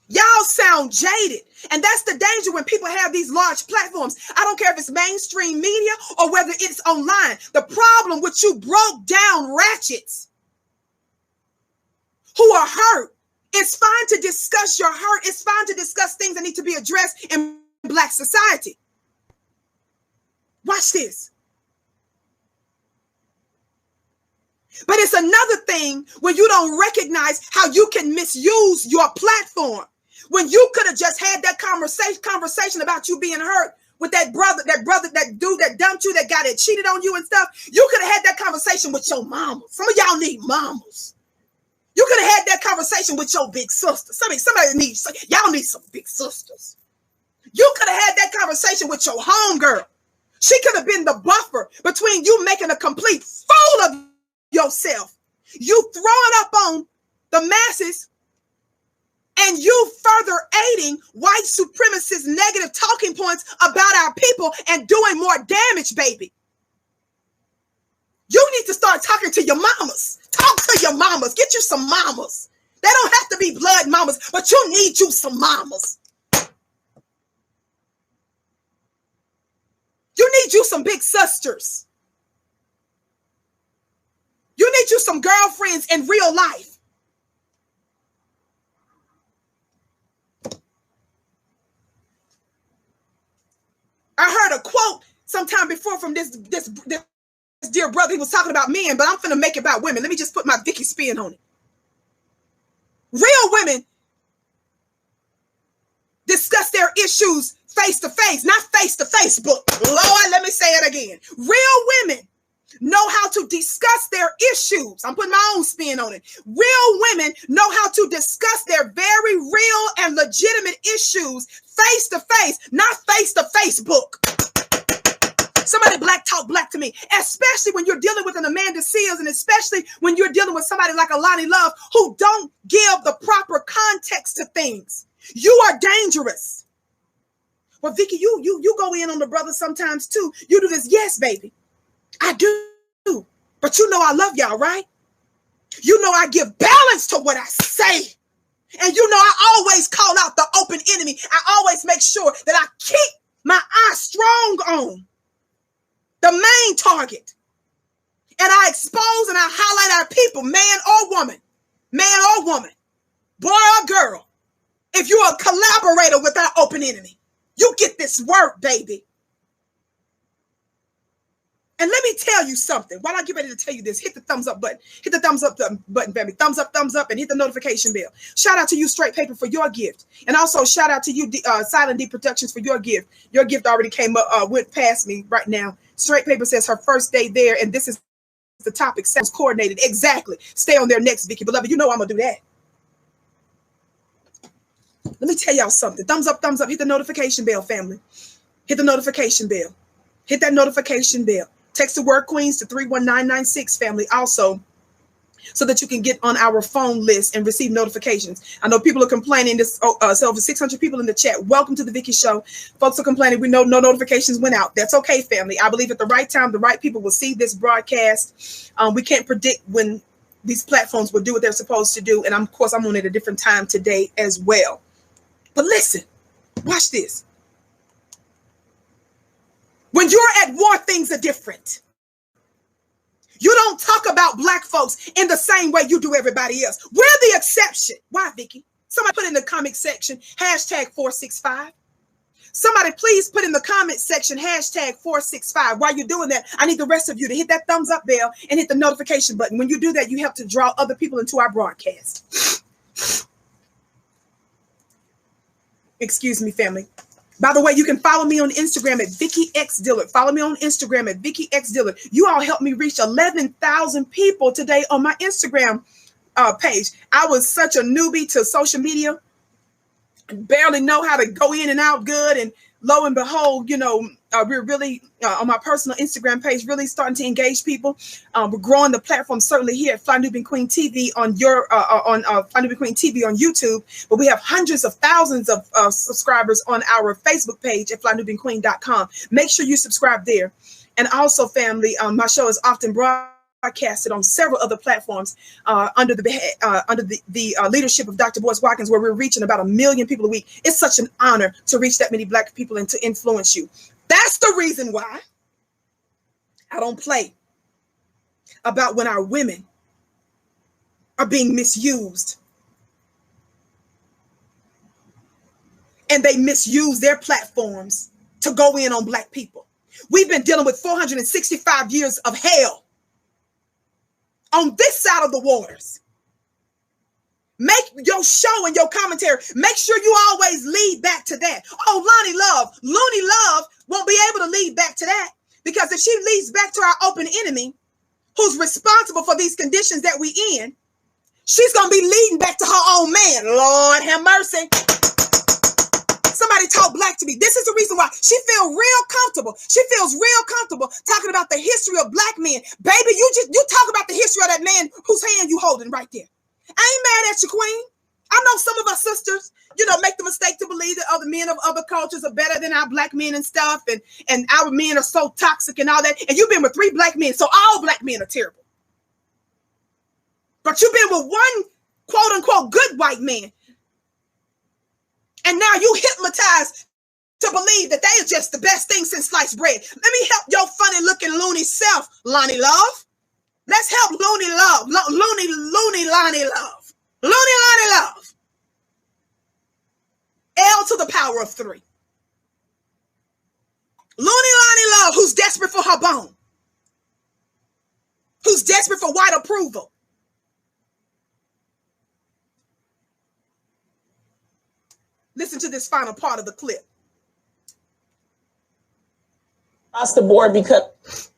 A: Y'all sound sound jaded. And that's the danger when people have these large platforms. I don't care if it's mainstream media or whether it's online. The problem with you broke down ratchets who are hurt. It's fine to discuss your hurt. It's fine to discuss things that need to be addressed in Black society. Watch this. But it's another thing when you don't recognize how you can misuse your platform. When you could have just had that conversation about you being hurt with that dude that dumped you, that guy that cheated on you and stuff. You could have had that conversation with your mama. Some of y'all need mamas. You could have had that conversation with your big sister. Y'all need some big sisters. You could have had that conversation with your homegirl. She could have been the buffer between you making a complete fool of yourself, you throwing up on the masses, and you further aiding white supremacists' negative talking points about our people and doing more damage, baby. You need to start talking to your mamas. Talk to your mamas. Get you some mamas. They don't have to be blood mamas, but you need you some mamas. You need you some big sisters. You need you some girlfriends in real life. I heard a quote sometime before from this dear brother. He was talking about men, but I'm finna make it about women. Let me just put my Vicki spin on it. Real women discuss their issues face to face, not face to Facebook. Lord, let me say it again. Real women know how to discuss their issues. I'm putting my own spin on it. Real women know how to discuss their very real and legitimate issues face to face, not face to Facebook. Somebody black talk black to me, especially when you're dealing with an Amanda Seals, and especially when you're dealing with somebody like a Lonnie Love who don't give the proper context to things. You are dangerous. Well, Vicki, you go in on the brother sometimes too. You do this. Yes, baby, I do. But you know I love y'all, right? You know I give balance to what I say. And you know I always call out the open enemy. I always make sure that I keep my eye strong on the main target. And I expose and I highlight our people, man or woman, boy or girl. If you're a collaborator with our open enemy, you get this work, baby. And let me tell you something. While I get ready to tell you this, hit the thumbs up button. Hit the thumbs up button, baby. Thumbs up, and hit the notification bell. Shout out to you, Straight Paper, for your gift. And also shout out to you, Silent D Productions, for your gift. Your gift already came up, went past me right now. Straight Paper says her first day there, and this is the topic. Sounds coordinated. Exactly. Stay on there next, Vicki. Beloved, you know I'm going to do that. Let me tell y'all something. Thumbs up, hit the notification bell, family. Hit the notification bell. Hit that notification bell. Text the word Queens to 31996, family, also, so that you can get on our phone list and receive notifications. I know people are complaining. So over 600 people in the chat. Welcome to the Vicki Show. Folks are complaining. We know no notifications went out. That's okay, family. I believe at the right time, the right people will see this broadcast. We can't predict when these platforms will do what they're supposed to do. And of course, I'm on at a different time today as well. But listen, watch this. When you're at war, things are different. You don't talk about black folks in the same way you do everybody else. We're the exception. Why, Vicki? Somebody put in the comment section, #465. Somebody please put in the comment section, #465. While you're doing that, I need the rest of you to hit that thumbs up bell and hit the notification button. When you do that, you help to draw other people into our broadcast. Excuse me, family. By the way, you can follow me on Instagram at Vicki X Dillard. Follow me on Instagram at Vicki X Dillard. You all helped me reach 11,000 people today on my Instagram page. I was such a newbie to social media. Barely know how to go in and out good. And lo and behold, you know, we're really on my personal Instagram page, really starting to engage people. We're growing the platform, certainly here at Fly Nubian Queen TV on Fly Nubian Queen TV on YouTube. But we have hundreds of thousands of subscribers on our Facebook page at flynubianqueen.com. Make sure you subscribe there. And also, family, my show is often broadcast broadcasted on several other platforms under the leadership of Dr. Boyce Watkins, where we're reaching about 1 million people a week. It's such an honor to reach that many Black people and to influence you. That's the reason why I don't play about when our women are being misused. And they misuse their platforms to go in on Black people. We've been dealing with 465 years of hell on this side of the waters. Make your show and your commentary, make sure you always lead back to that. Oh, Looney Love won't be able to lead back to that, because if she leads back to our open enemy who's responsible for these conditions that we in, she's going to be leading back to her own man. Lord have mercy. Somebody talk Black to me. This is the reason why she feels real comfortable. She feels real comfortable talking about the history of Black men. Baby, you talk about the history of that man whose hand you holding right there. I ain't mad at you, queen. I know some of our sisters, make the mistake to believe that other men of other cultures are better than our Black men and stuff. And our men are so toxic and all that. And you've been with 3 Black men, so all Black men are terrible. But you've been with one quote unquote good white man. And now you hypnotized to believe that they are just the best thing since sliced bread. Let me help your funny looking loony self, Lonnie Love. Let's help Looney Love. Lonnie Love. Lonnie Love. L to the power of 3. Lonnie Love, who's desperate for her bone. Who's desperate for white approval. Listen to this final part of the clip.
B: Across the board, because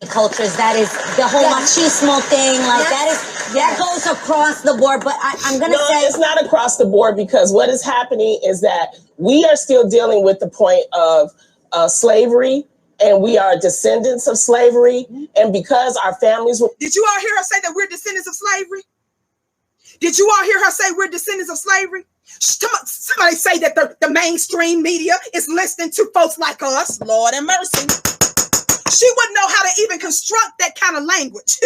D: cultures, that is the whole machismo thing, like that goes across the board. But I'm gonna say
B: it's not across the board, because what is happening is that we are still dealing with the point of slavery, and we are descendants of slavery. And because our families were...
A: Did you all hear her say that we're descendants of slavery? Did you all hear her say we're descendants of slavery? Somebody say that the mainstream media is listening to folks like us. Lord have mercy. She wouldn't know how to even construct that kind of language.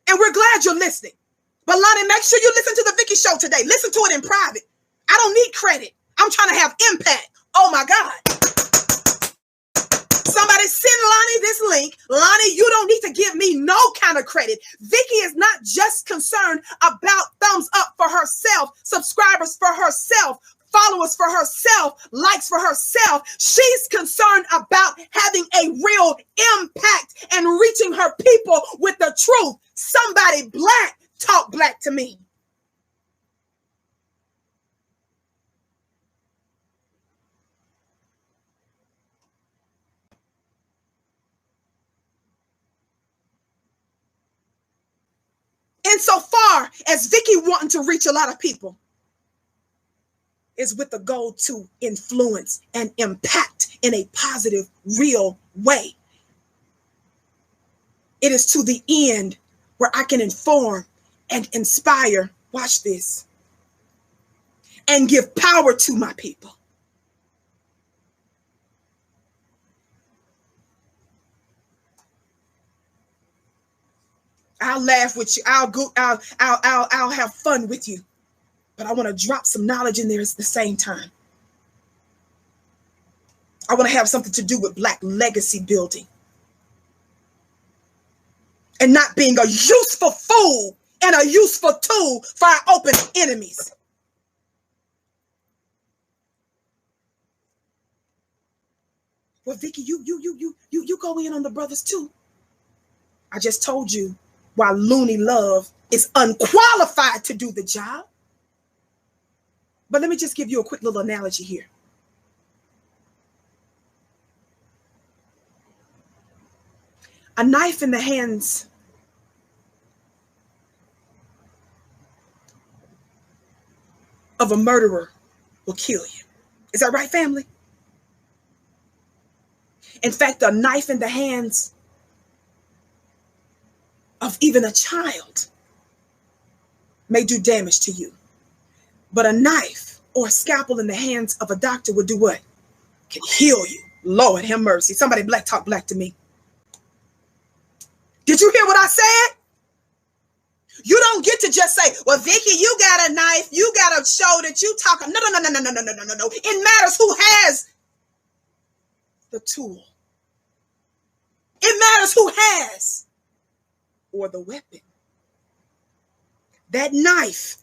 A: And we're glad you're listening. But Lonnie, make sure you listen to the Vicki show today. Listen to it in private. I don't need credit. I'm trying to have impact. Oh my God. Somebody send Lonnie this link. Lonnie, you don't need to give me no kind of credit. Vicki is not just concerned about thumbs up for herself, subscribers for herself, followers for herself, likes for herself. She's concerned about having a real impact and reaching her people with the truth. Somebody Black, talk Black to me. Insofar as Vicki wanting to reach a lot of people is with the goal to influence and impact in a positive, real way. It is to the end where I can inform and inspire, watch this, and give power to my people. I'll laugh with you. I'll have fun with you. But I want to drop some knowledge in there at the same time. I want to have something to do with Black legacy building. And not being a useful fool and a useful tool for our open enemies. Well, Vicki, you go in on the brothers too. I just told you why Looney Love is unqualified to do the job. But let me just give you a quick little analogy here. A knife in the hands of a murderer will kill you. Is that right, family? In fact, a knife in the hands of even a child may do damage to you. But a knife or a scalpel in the hands of a doctor will do what? Can heal you. Lord have mercy. Somebody Black talk Black to me. Did you hear what I said? You don't get to just say, well, Vicki, you got a knife. You got to show that you talk. No. It matters who has the tool. It matters who has or the weapon. That knife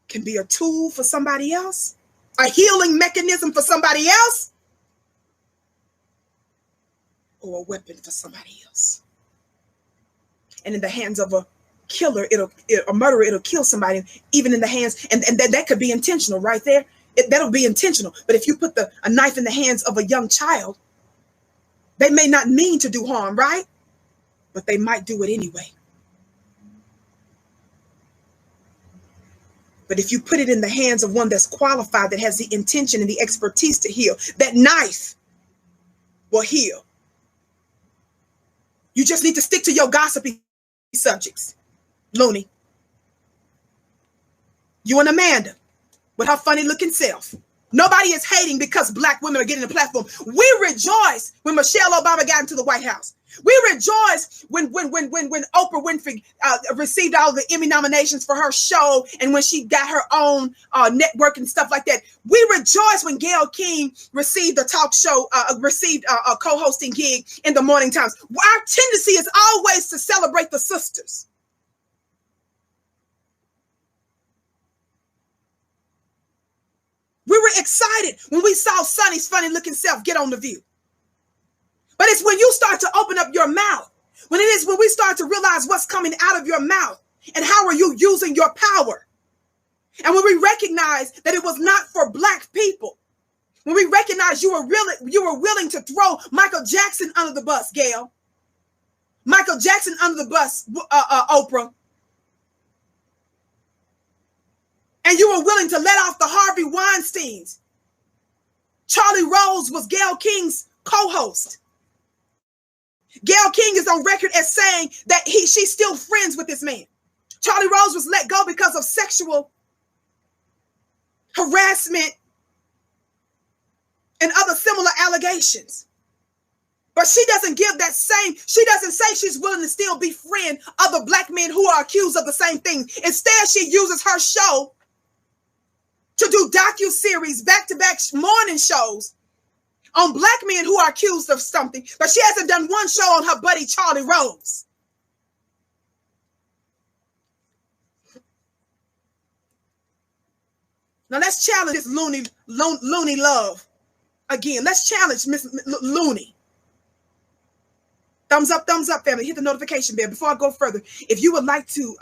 A: can be a tool for somebody else, a healing mechanism for somebody else, or a weapon for somebody else. And in the hands of a killer, a murderer, it'll kill somebody, even in the hands, and that could be intentional right there. That'll be intentional. But if you put a knife in the hands of a young child, they may not mean to do harm, right? But they might do it anyway. But if you put it in the hands of one that's qualified, that has the intention and the expertise to heal, that knife will heal. You just need to stick to your gossipy subjects. Looney. You and Amanda with her funny looking self. Nobody is hating because Black women are getting a platform. We rejoice when Michelle Obama got into the White House. We rejoice when Oprah Winfrey received all the Emmy nominations for her show, and when she got her own network and stuff like that. We rejoice when Gayle King received a talk show, received a co-hosting gig in the Morning Times. Our tendency is always to celebrate the sisters. We were excited when we saw Sonny's funny looking self get on The View. But it's when you start to open up your mouth, when we start to realize what's coming out of your mouth and how are you using your power. And when we recognize that it was not for Black people, when we recognize you were willing to throw Michael Jackson under the bus, Gayle, Michael Jackson under the bus, Oprah, and you were willing to let off the Harvey Weinsteins. Charlie Rose was Gayle King's co-host. Gayle King is on record as saying that she's still friends with this man. Charlie Rose was let go because of sexual harassment and other similar allegations. But she doesn't give that same, she doesn't say she's willing to still befriend other Black men who are accused of the same thing. Instead, she uses her show to do docu-series, back-to-back morning shows on Black men who are accused of something, but she hasn't done one show on her buddy Charlie Rose. Now let's challenge this loony love again. Let's challenge Miss Looney. Thumbs up, family. Hit the notification bell. Before I go further, if you would like to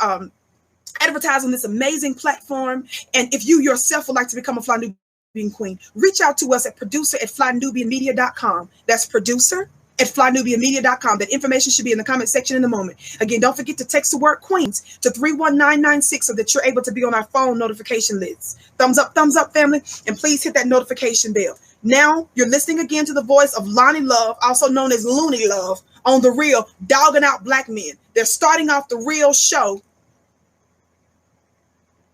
A: advertise on this amazing platform, and if you yourself would like to become a Fly Nubian Queen, reach out to us at producer@flynubianmedia.com. That's producer@flynubianmedia.com. That information should be in the comment section in a moment. Again, don't forget to text the word Queens to 31996 so that you're able to be on our phone notification list. Thumbs up, family, and please hit that notification bell. Now you're listening again to the voice of Lonnie Love, also known as Looney Love, on The Real, dogging out Black men. They're starting off The Real show.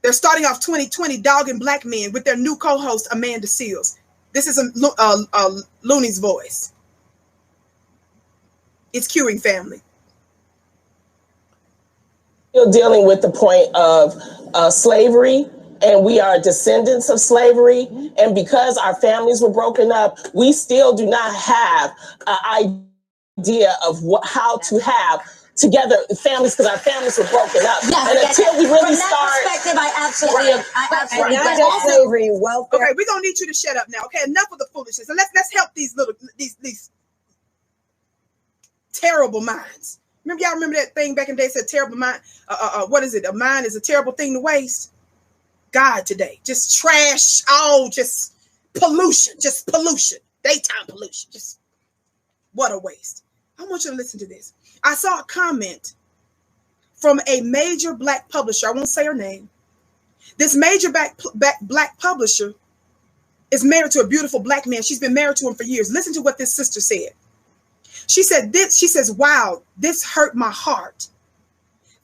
A: They're starting off 2020 dogging Black men with their new co-host, Amanda Seals. This is Looney's voice. It's curing, family.
B: Still dealing with the point of slavery, and we are descendants of slavery. And because our families were broken up, we still do not have an idea of how to have together families, because our families were broken up.
D: Yes,
B: and until we really
D: from that perspective, I absolutely
C: not
D: get
C: just
D: that.
C: slavery, welfare.
A: Okay, we're gonna need you to shut up now. Okay, enough of the foolishness, and let's help these terrible minds. Y'all remember that thing back in the day said terrible mind? What is it? A mind is a terrible thing to waste. God, today, just trash, just pollution, daytime pollution. Just what a waste. I want you to listen to this. I saw a comment from a major Black publisher. I won't say her name. This major Black publisher is married to a beautiful Black man. She's been married to him for years. Listen to what this sister said. She said this. She says, "Wow, this hurt my heart.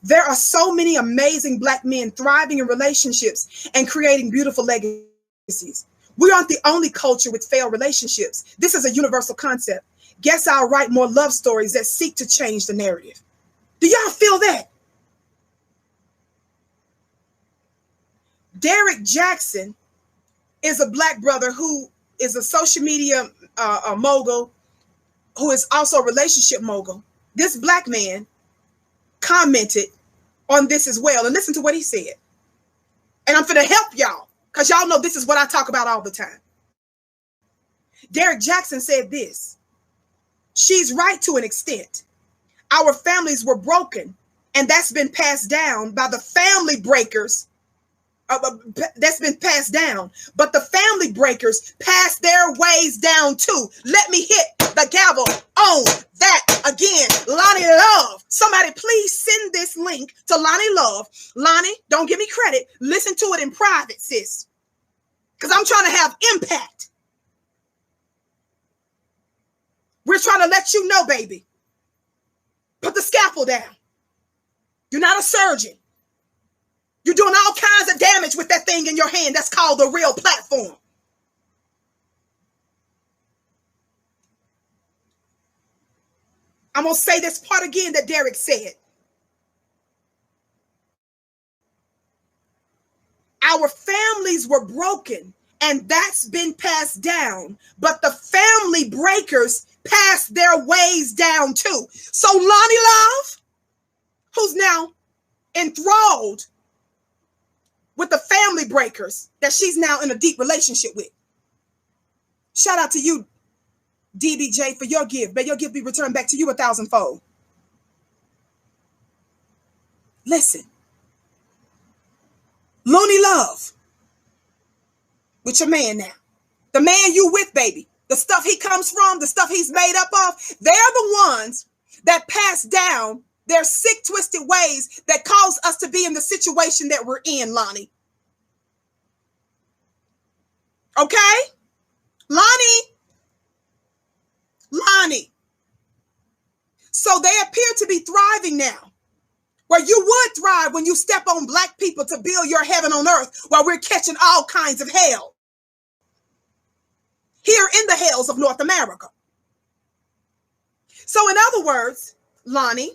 A: There are so many amazing Black men thriving in relationships and creating beautiful legacies. We aren't the only culture with failed relationships. This is a universal concept. Guess I'll write more love stories that seek to change the narrative." Do y'all feel that? Derek Jackson is a black brother who is a social media mogul, who is also a relationship mogul. This black man commented on this as well. And listen to what he said. And I'm going to help y'all, because y'all know this is what I talk about all the time. Derek Jackson said this: she's right to an extent. Our families were broken, and that's been passed down by the family breakers. That's been passed down, but the family breakers passed their ways down too. Let me hit the gavel on that again. Lonnie Love, somebody please send this link to Lonnie Love. Lonnie, don't give me credit. Listen to it in private, sis, because I'm trying to have impact. We're trying to let you know, baby. Put the scalpel down. You're not a surgeon. You're doing all kinds of damage with that thing in your hand. That's called the real platform. I'm going to say this part again that Derek said. Our families were broken, and that's been passed down, but the family breakers passed their ways down too. So Lonnie Love, who's now enthralled with the family breakers that she's now in a deep relationship with. Shout out to you, DBJ, for your gift. May your gift be returned back to you 1,000-fold. Listen. Looney Love, with your man now. The man you with, baby. The stuff he comes from, the stuff he's made up of, they're the ones that pass down their sick, twisted ways that cause us to be in the situation that we're in, Lonnie. Okay? Lonnie. So they appear to be thriving now, where you would thrive when you step on black people to build your heaven on earth while we're catching all kinds of hell here in the hells of North America. So in other words, Lonnie,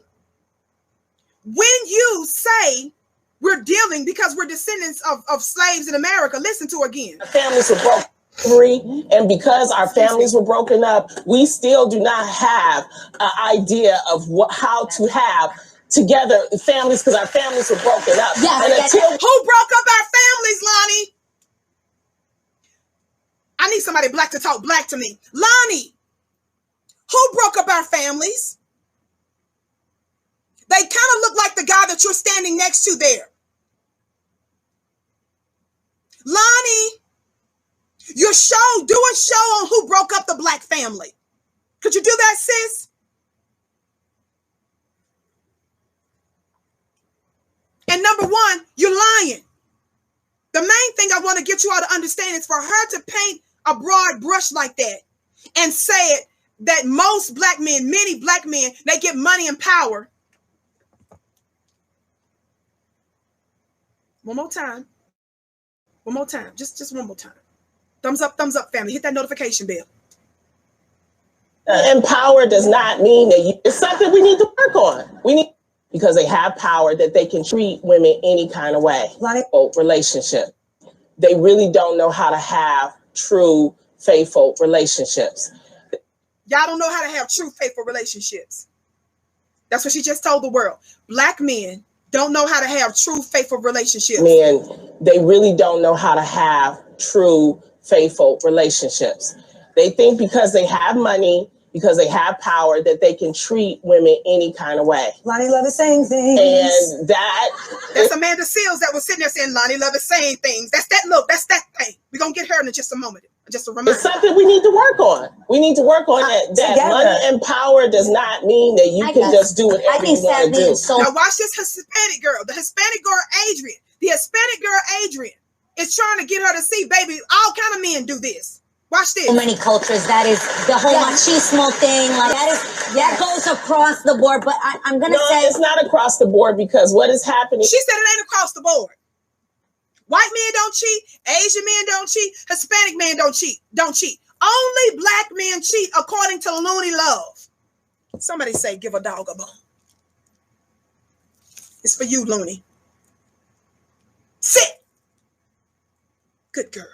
A: when you say we're dealing, because we're descendants of slaves in America, listen to again.
B: Our families were broken, and because our families were broken up, we still do not have an idea of how to have together families, because our families were broken up.
D: Yeah,
B: and until
A: who broke up our families, Lonnie? I need somebody black to talk black to me. Lonnie, who broke up our families? They kind of look like the guy that you're standing next to there. Lonnie, do a show on who broke up the black family. Could you do that, sis? And number one, you're lying. The main thing I want to get you all to understand is for her to paint a broad brush like that and say it, that most black men, many black men, they get money and power. One more time. Just one more time. Thumbs up, family. Hit that notification bell.
B: And power does not mean that it's something we need to work on. Because they have power that they can treat women any kind of way. Relationship. They really don't know how to have true, faithful relationships.
A: Y'all don't know how to have true, faithful relationships. That's what she just told the world. Black men don't know how to have true, faithful relationships.
B: Men, they really don't know how to have true, faithful relationships. They think because they have money, because they have power, that they can treat women any kind of way.
C: Lonnie Love is saying things.
B: And
A: that's Amanda Seals that was sitting there saying Lonnie Love is saying things. That's that thing. We're going to get her in just a moment. Just a reminder.
B: It's something we need to work on. We need to work on it. That money and power does not mean that you can just do whatever you want to do.
A: Now watch this Hispanic girl. The Hispanic girl, Adrian. The Hispanic girl, Adrian, is trying to get her to see, baby, all kind of men do this. Watch this.
D: So many cultures. That is the whole machismo thing. Like that goes across the board. But I'm gonna say
B: it's not across the board, because what is happening?
A: She said it ain't across the board. White men don't cheat. Asian men don't cheat. Hispanic men don't cheat. Only black men cheat, according to Looney Love. Somebody say, give a dog a bone. It's for you, Looney. Sit. Good girl.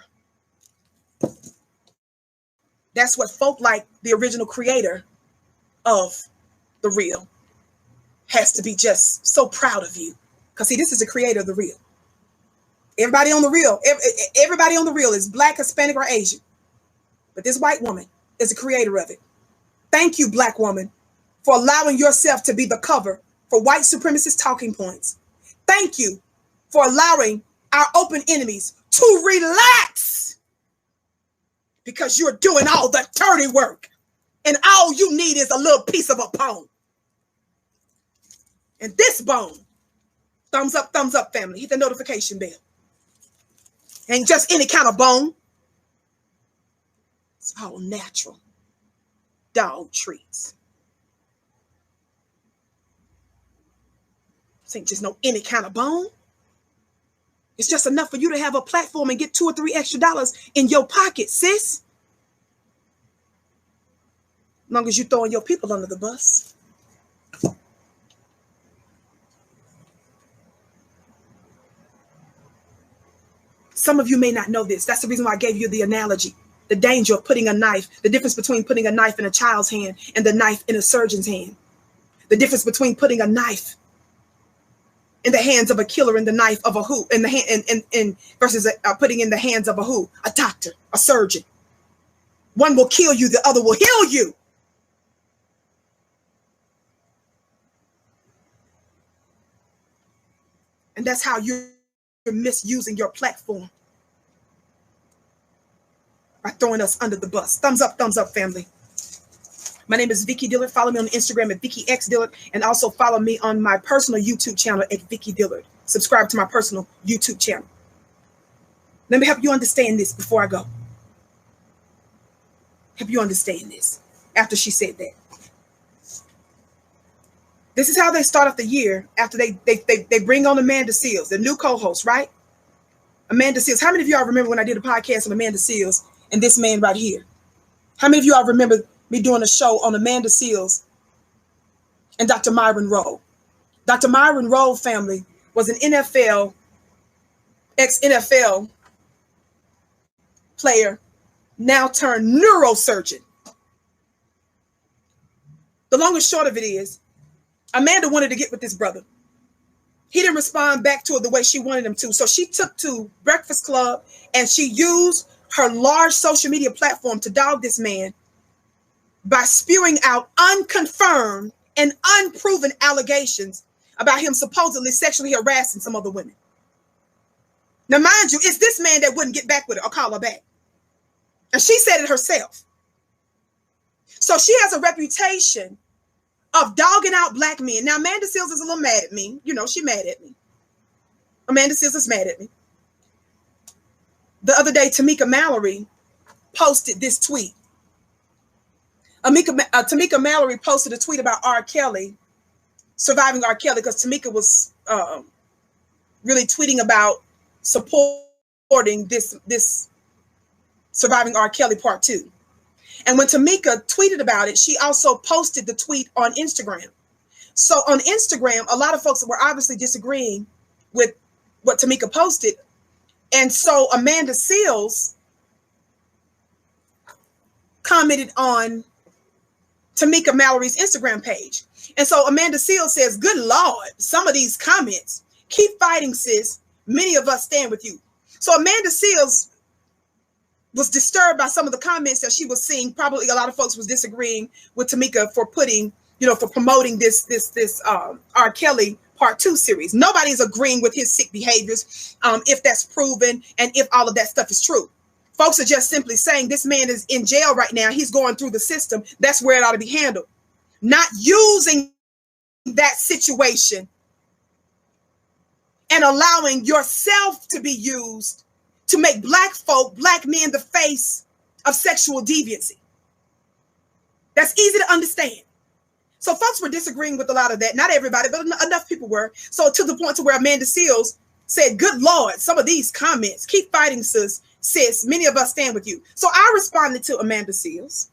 A: That's what folk like the original creator of The Real has to be just so proud of you. Because see, this is the creator of The Real. Everybody on The Real, everybody on The Real is Black, Hispanic, or Asian. But this white woman is the creator of it. Thank you, Black woman, for allowing yourself to be the cover for white supremacist talking points. Thank you for allowing our open enemies to relax, because you're doing all the dirty work. And all you need is a little piece of a bone. And this bone, thumbs up, family. Hit the notification bell. Ain't just any kind of bone. It's all natural. Dog treats. This ain't just no any kind of bone. It's just enough for you to have a platform and get $2 or $3 extra in your pocket, sis. As long as you're throwing your people under the bus. Some of you may not know this. That's the reason why I gave you the analogy. The danger of putting a knife, the difference between putting a knife in a child's hand and the knife in a surgeon's hand. The difference between putting a knife in the hands of a killer and the knife of a who, in the hand, versus putting in the hands of a who, a doctor, a surgeon. One will kill you, the other will heal you. And that's how you're misusing your platform. By throwing us under the bus. Thumbs up, family. My name is Vicki Dillard. Follow me on Instagram at Vicki X Dillard, and also follow me on my personal YouTube channel at Vicki Dillard. Subscribe to my personal YouTube channel. Let me help you understand this before I go. Help you understand this after she said that. This is how they start off the year after they bring on Amanda Seales, the new co-host, right? Amanda Seales. How many of y'all remember when I did a podcast on Amanda Seales and this man right here? How many of y'all remember me doing a show on Amanda Seales and Dr. Myron Rowe? Dr. Myron Rowe, family, was an ex-NFL player, now turned neurosurgeon. The long and short of it is, Amanda wanted to get with this brother. He didn't respond back to her the way she wanted him to. So she took to Breakfast Club and she used her large social media platform to dog this man by spewing out unconfirmed and unproven allegations about him supposedly sexually harassing some other women. Now, mind you, it's this man that wouldn't get back with her or call her back. And she said it herself. So she has a reputation of dogging out Black men. Now, Amanda Seales is a little mad at me. You know, she mad at me. Amanda Seales is mad at me. The other day, Tamika Mallory posted this tweet. Tamika Mallory posted a tweet about R. Kelly, surviving R. Kelly, because Tamika was really tweeting about supporting this Surviving R. Kelly Part 2. And when Tamika tweeted about it, she also posted the tweet on Instagram. So on Instagram, a lot of folks were obviously disagreeing with what Tamika posted. And so Amanda Seales commented on Tamika Mallory's Instagram page. And so Amanda Seales says, "Good Lord, some of these comments. Keep fighting, sis. Many of us stand with you." So Amanda Seales was disturbed by some of the comments that she was seeing. Probably a lot of folks was disagreeing with Tamika for putting, for promoting this R. Kelly Part 2 series. Nobody's agreeing with his sick behaviors, if that's proven and if all of that stuff is true. Folks are just simply saying this man is in jail right now. He's going through the system. That's where it ought to be handled. Not using that situation and allowing yourself to be used to make Black folk, Black men, the face of sexual deviancy. That's easy to understand. So folks were disagreeing with a lot of that. Not everybody, but enough people were. So to the point to where Amanda Seales said, "Good Lord, some of these comments. Keep fighting, sis. Many of us stand with you." So I responded to Amanda Seales,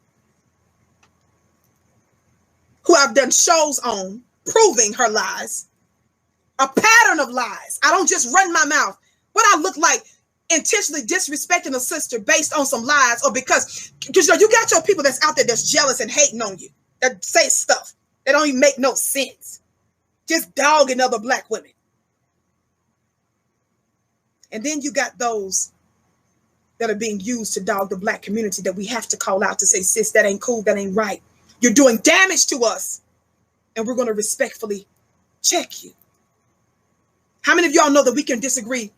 A: who I've done shows on, proving her lies. A pattern of lies. I don't just run my mouth. What I look like, intentionally disrespecting a sister based on some lies, or because you got your people that's out there that's jealous and hating on you, that say stuff that don't even make no sense, just dogging other black women. And then you got those that are being used to dog the black community that we have to call out to say, sis, that ain't cool, that ain't right. You're doing damage to us, and we're going to respectfully check you. How many of y'all know that we can disagree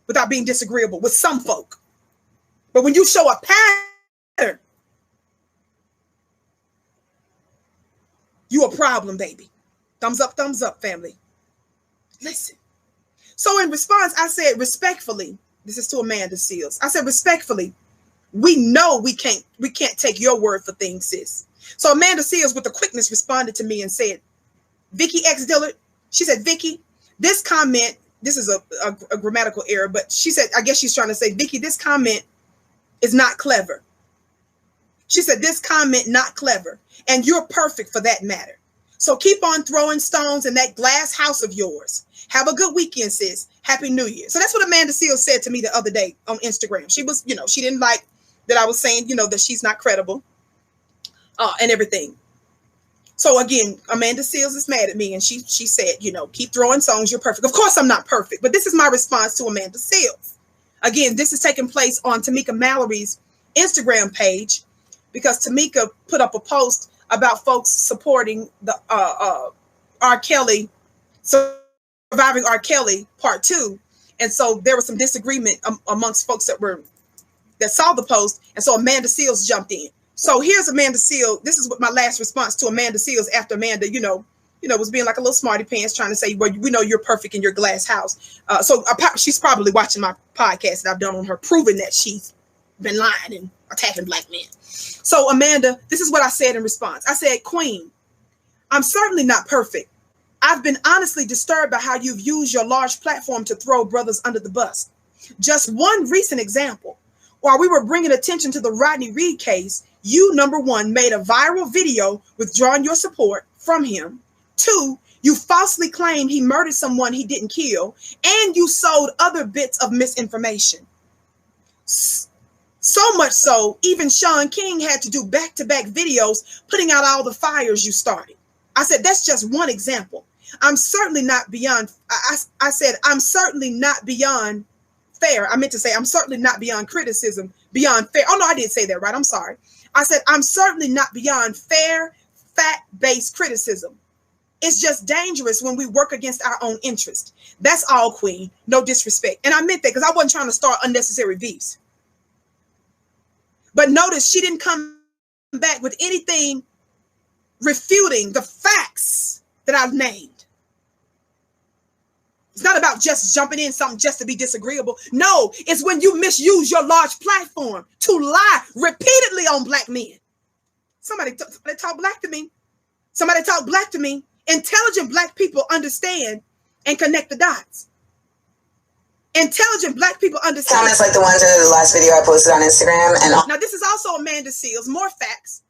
A: without being disagreeable with some folk? But when you show a pattern, you a problem, baby. Thumbs up, family. Listen. So in response, I said respectfully, this is to Amanda Seals. I said respectfully, we know we can't take your word for things, sis. So Amanda Seals with the quickness responded to me and said, Vicki X Dillard, she said, Vicki, this comment, this is a grammatical error, but she said, I guess she's trying to say, Vicki, this comment is not clever. She said, this comment not clever, and you're perfect for that matter. So keep on throwing stones in that glass house of yours. Have a good weekend, sis. Happy New Year. So that's what Amanda Seals said to me the other day on Instagram. She was, she didn't like that I was saying, that she's not credible and everything. So again, Amanda Seals is mad at me, and she said, keep throwing stones. You're perfect. Of course, I'm not perfect, but this is my response to Amanda Seals. Again, this is taking place on Tamika Mallory's Instagram page, because Tamika put up a post about folks supporting the R. Kelly, Surviving R. Kelly Part 2. And so there was some disagreement amongst folks that saw the post. And so Amanda Seals jumped in. So here's Amanda Seals. This is what my last response to Amanda Seals after Amanda, was being like a little smarty pants trying to say, well, we know you're perfect in your glass house. So she's probably watching my podcast that I've done on her, proving that she's been lying and attacking black men. So Amanda, this is what I said in response. I said, Queen, I'm certainly not perfect. I've been honestly disturbed by how you've used your large platform to throw brothers under the bus. Just one recent example. While we were bringing attention to the Rodney Reed case, you, number one, made a viral video withdrawing your support from him. 2, you falsely claimed he murdered someone he didn't kill, and you sold other bits of misinformation. So much so, even Sean King had to do back-to-back videos putting out all the fires you started. I said, that's just one example. I'm certainly not beyond, I said, I'm certainly not beyond fair. I meant to say, I'm certainly not beyond criticism, beyond fair. Oh, no, I did say that, right? I'm sorry. I said, I'm certainly not beyond fair, fact-based criticism. It's just dangerous when we work against our own interest. That's all, Queen. No disrespect. And I meant that because I wasn't trying to start unnecessary beefs. But notice she didn't come back with anything refuting the facts that I've named. It's not about just jumping in something just to be disagreeable. No, it's when you misuse your large platform to lie repeatedly on black men. Somebody talk black to me. Somebody talk black to me. Intelligent black people understand and connect the dots. Intelligent black people understand.
E: Comments like the ones in the last video I posted on Instagram. And
A: now this is also Amanda Seals. More facts.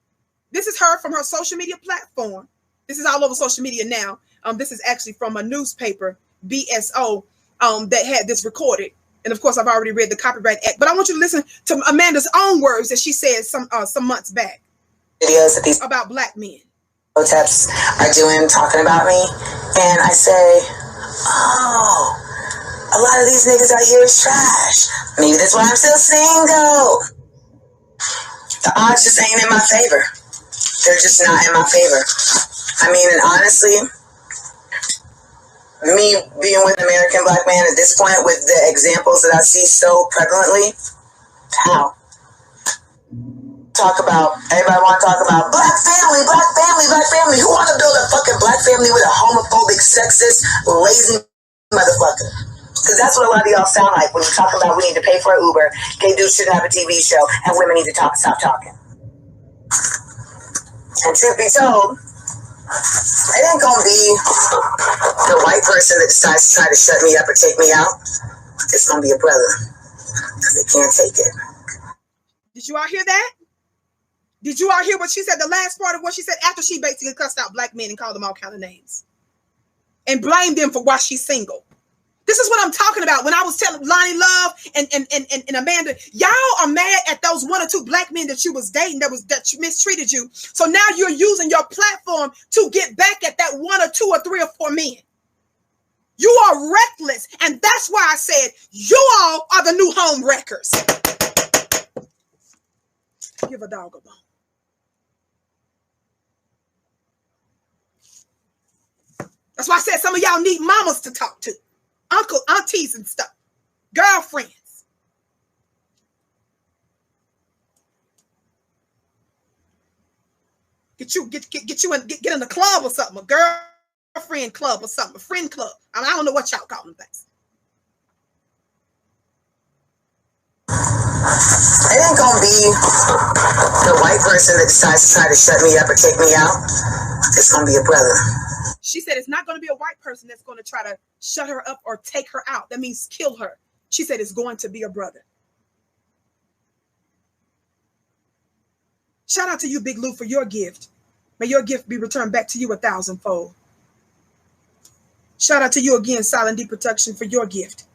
A: This is her from her social media platform. This is all over social media now. This is actually from a newspaper, BSO, that had this recorded. And of course, I've already read the Copyright Act. But I want you to listen to Amanda's own words that she said some months back
E: videos that these
A: about black men.
E: Stereotypes are doing, talking about me. And I say, oh, a lot of these niggas out here is trash. Maybe that's why I'm still single. The odds just ain't in my favor. They're just not in my favor. I mean, and honestly, me being with an American black man at this point, with the examples that I see so prevalently, how? Everybody want to talk about black family, black family, black family. Who want to build a fucking black family with a homophobic, sexist, lazy motherfucker? Because that's what a lot of y'all sound like when you talk about we need to pay for an Uber, gay dudes shouldn't have a TV show, and women need to stop talking. And truth be told, it ain't gonna be the white person that decides to try to shut me up or take me out. It's gonna be a brother, because they can't take it.
A: Did you all hear that? Did you all hear what she said? The last part of what she said after she basically cussed out black men and called them all kind of names and blamed them for why she's single. This is what I'm talking about. When I was telling Lonnie Love and Amanda, y'all are mad at those 1 or 2 black men that you was dating that mistreated you. So now you're using your platform to get back at that 1 or 2 or 3 or 4 men. You are reckless, and that's why I said you all are the new home wreckers. Give a dog a bone. That's why I said some of y'all need mamas to talk to. Uncle, aunties and stuff. Girlfriends. Get you in a club or something. A girlfriend club or something. A friend club. I don't know what y'all call them things.
E: It ain't gonna be the white person that decides to try to shut me up or take me out. It's gonna be a brother.
A: She said it's not going to be a white person that's going to try to shut her up or take her out. That means kill her. She said it's going to be a brother. Shout out to you, Big Lou, for your gift. May your gift be returned back to you 1,000-fold. Shout out to you again, Silent D Protection, for your gift.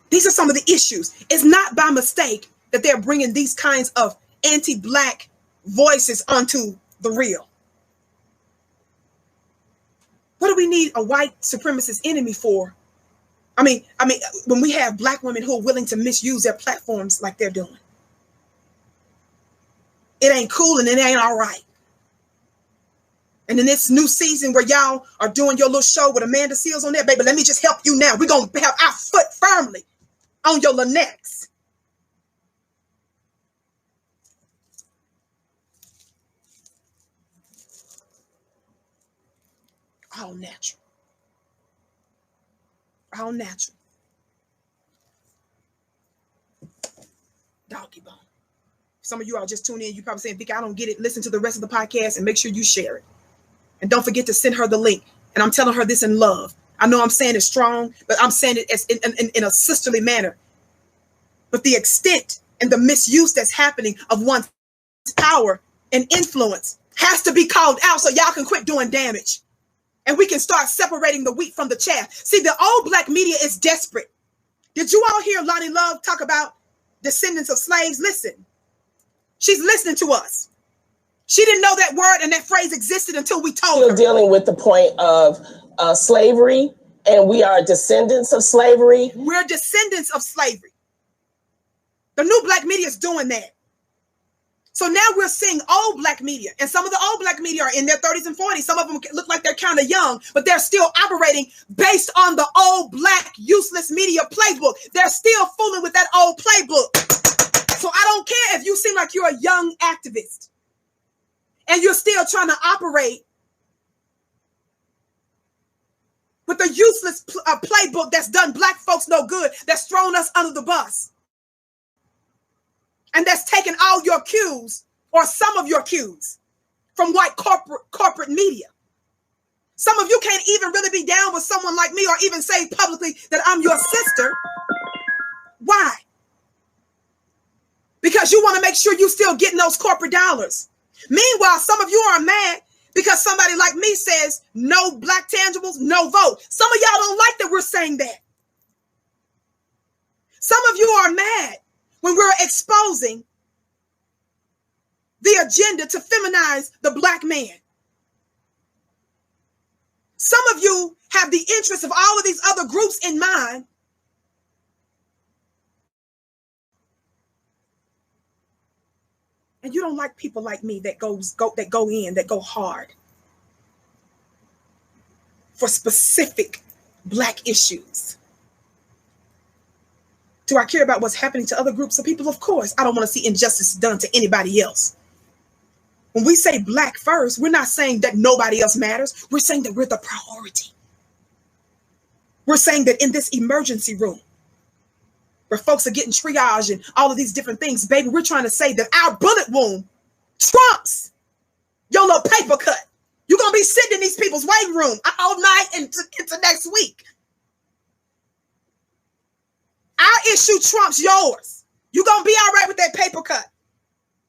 A: These are some of the issues. It's not by mistake that they're bringing these kinds of anti-black voices onto the real. What do we need a white supremacist enemy for? I mean, when we have black women who are willing to misuse their platforms like they're doing. It ain't cool and it ain't all right. And in this new season where y'all are doing your little show with Amanda Seals on there, baby, let me just help you now. We're going to have our foot firmly on your little necks. All natural. All natural. Doggy bone. Some of you are just tuning in. You probably saying, Vicki, I don't get it. Listen to the rest of the podcast and make sure you share it. And don't forget to send her the link. And I'm telling her this in love. I know I'm saying it strong, but I'm saying it as in a sisterly manner. But the extent and the misuse that's happening of one's power and influence has to be called out so y'all can quit doing damage. And we can start separating the wheat from the chaff. See, the old black media is desperate. Did you all hear Lonnie Love talk about descendants of slaves? Listen, she's listening to us. She didn't know that word and that phrase existed until we told her.
B: We're dealing with the point of slavery, and we are descendants of slavery.
A: We're descendants of slavery. The new black media is doing that. So now we're seeing old black media, and some of the old black media are in their 30s and 40s. Some of them look like they're kind of young, but they're still operating based on the old black useless media playbook. They're still fooling with that old playbook. So I don't care if you seem like you're a young activist and you're still trying to operate with the useless playbook that's done black folks no good, that's thrown us under the bus. And that's taken all your cues, or some of your cues, from white corporate media. Some of you can't even really be down with someone like me or even say publicly that I'm your sister. Why? Because you want to make sure you're still getting those corporate dollars. Meanwhile, some of you are mad because somebody like me says no black tangibles, no vote. Some of y'all don't like that we're saying that. Some of you are mad when we're exposing the agenda to feminize the black man. Some of you have the interests of all of these other groups in mind. And you don't like people like me that go hard for specific black issues. Do I care about what's happening to other groups of people? Of course. I don't want to see injustice done to anybody else. When we say black first, we're not saying that nobody else matters. We're saying that we're the priority. We're saying that in this emergency room, where folks are getting triage and all of these different things, baby, we're trying to say that our bullet wound trumps your little paper cut. You're going to be sitting in these people's waiting room all night into next week. Our issue trumps yours. You're going to be all right with that paper cut.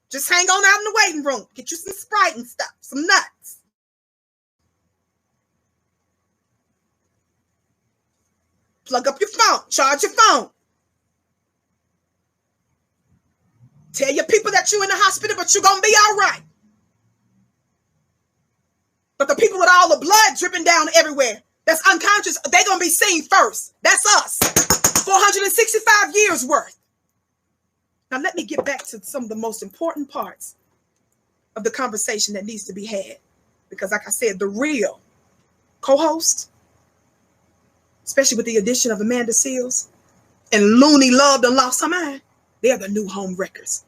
A: Just hang on out in the waiting room. Get you some Sprite and stuff, some nuts. Plug up your phone, charge your phone. Tell your people that you're in the hospital, but you're going to be all right. But the people with all the blood dripping down everywhere, that's unconscious, they're going to be seen first. That's us. 465 years worth. Now, let me get back to some of the most important parts of the conversation that needs to be had. Because like I said, the real co-host, especially with the addition of Amanda Seals and Looney Love and Lost Her Mind, they're the new home wreckers.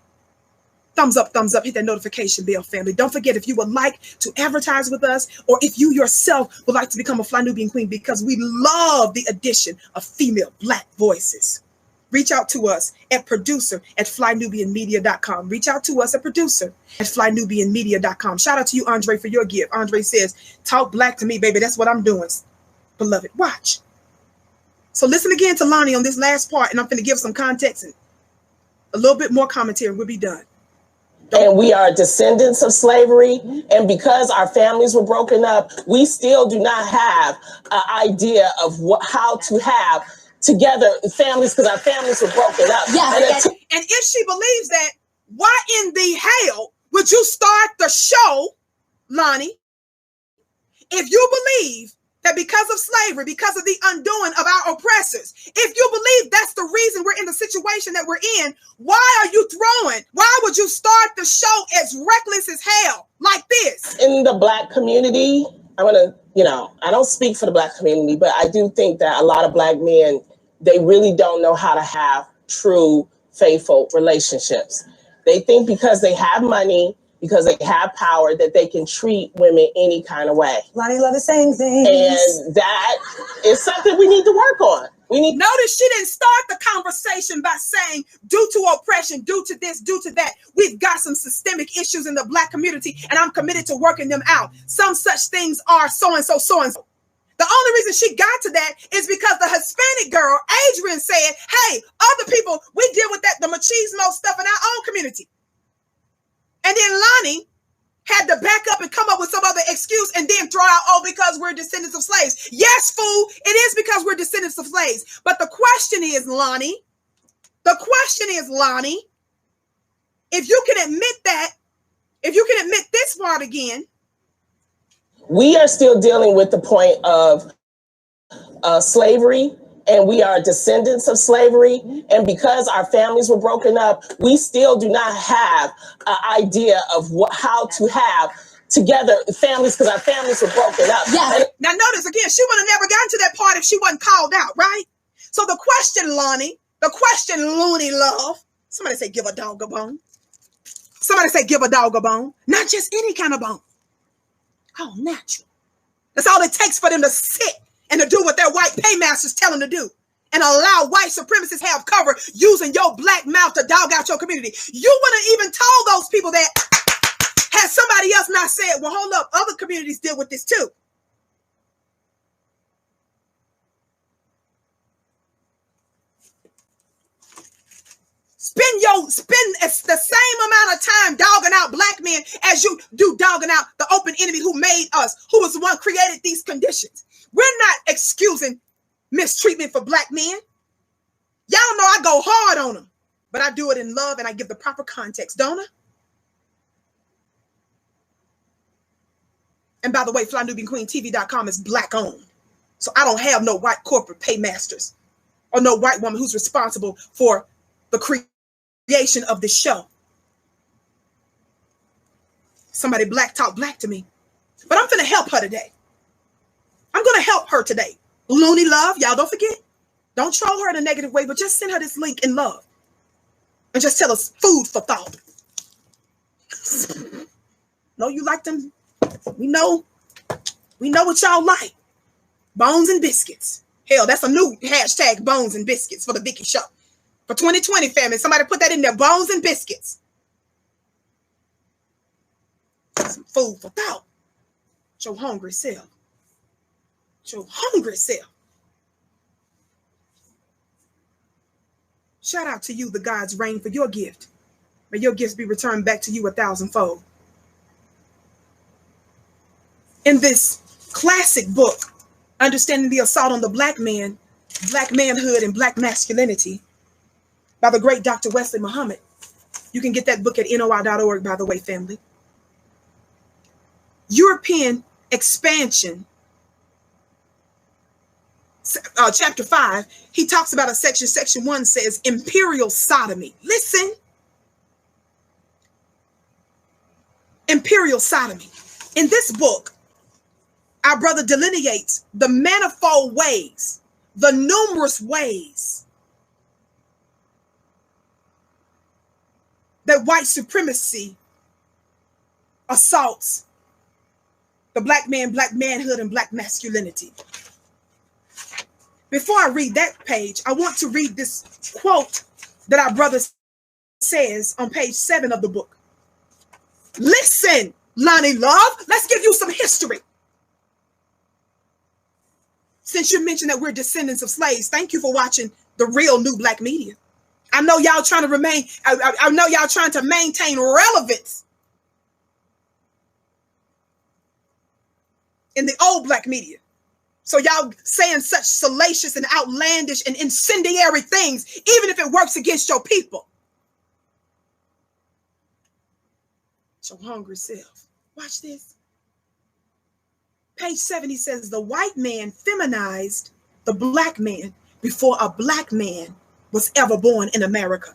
A: Thumbs up, hit that notification bell, family. Don't forget, if you would like to advertise with us, or if you yourself would like to become a Fly Nubian Queen, because we love the addition of female Black voices. Reach out to us at producer@flynubianmedia.com. Reach out to us at producer@flynubianmedia.com. Shout out to you, Andre, for your gift. Andre says, talk Black to me, baby. That's what I'm doing. Beloved, watch. So listen again to Lonnie on this last part, and I'm going to give some context and a little bit more commentary. We'll be done.
B: And we are descendants of slavery. And because our families were broken up, we still do not have an idea of how to have together families, because our families were broken up.
D: Yes.
A: And if she believes that, why in the hell would you start the show, Lonnie, if you believe that because of slavery, because of the undoing of our oppressors, if you believe that's the reason we're in the situation that we're in, why would you start the show as reckless as hell like this?
B: In the Black community, I don't speak for the Black community, but I do think that a lot of Black men, they really don't know how to have true, faithful relationships. They think because they have money, because they have power, that they can treat women any kind of way.
C: Lonnie love the same things.
B: And that is something we need to work on.
A: Notice she didn't start the conversation by saying, due to oppression, due to this, due to that. We've got some systemic issues in the Black community, and I'm committed to working them out. Some such things are so-and-so, so-and-so. The only reason she got to that is because the Hispanic girl, Adrian, said, hey, other people, we deal with that, the machismo stuff in our own community. And then Lonnie had to back up and come up with some other excuse and then throw out, oh, because we're descendants of slaves. Yes, fool, it is because we're descendants of slaves. But the question is, Lonnie, if you can admit that, if you can admit this part again.
B: We are still dealing with the point of slavery, and we are descendants of slavery. And because our families were broken up, we still do not have an idea of how to have together families, because our families were broken up.
A: Yeah. Now notice again, she would have never gotten to that part if she wasn't called out, right? So the question, Lonnie, the question, Looney Love, somebody say, give a dog a bone. Somebody say, give a dog a bone. Not just any kind of bone. Oh, natural. That's all it takes for them to sit and to do what their white paymasters tell them to do, and allow white supremacists have cover using your Black mouth to dog out your community. You wouldn't even told those people that. Had somebody else not said, well, hold up, other communities deal with this too. Spend the same amount of time dogging out Black men as you do dogging out the open enemy who made us, who was the one who created these conditions. We're not excusing mistreatment for Black men. Y'all know I go hard on them, but I do it in love and I give the proper context, don't I? And by the way, FlyNubianQueenTV.com is Black owned. So I don't have no white corporate paymasters or no white woman who's responsible for the creation of this show. Somebody Black talk Black to me, but I'm going to help her today. I'm going to help her today. Looney Love, y'all don't forget. Don't troll her in a negative way, but just send her this link in love. And just tell us food for thought. No, you like them. We know what y'all like. Bones and biscuits. Hell, that's a new hashtag, bones and biscuits, for the Vicki show. For 2020, family. Somebody put that in there, bones and biscuits. Some food for thought. Your hungry self. Your hungry self. Shout out to you, the gods reign, for your gift. May your gifts be returned back to you 1,000-fold. In this classic book, Understanding the Assault on the Black Man, Black Manhood and Black Masculinity by the great Dr. Wesley Muhammad. You can get that book at NOI.org, by the way, family. European expansion, chapter 5, he talks about a section. Section 1 says imperial sodomy. Listen. Imperial sodomy. In this book, our brother delineates the manifold ways, the numerous ways that white supremacy assaults the black man, black manhood, and black masculinity. Before I read that page, I want to read this quote that our brother says on page 7 of the book. Listen, Lonnie Love, let's give you some history. Since you mentioned that we're descendants of slaves, thank you for watching the real new black media. I know y'all trying to remain, I know y'all trying to maintain relevance in the old black media. So y'all saying such salacious and outlandish and incendiary things, even if it works against your people. It's your hungry self. Watch this. Page 70 says the white man feminized the black man before a black man was ever born in America.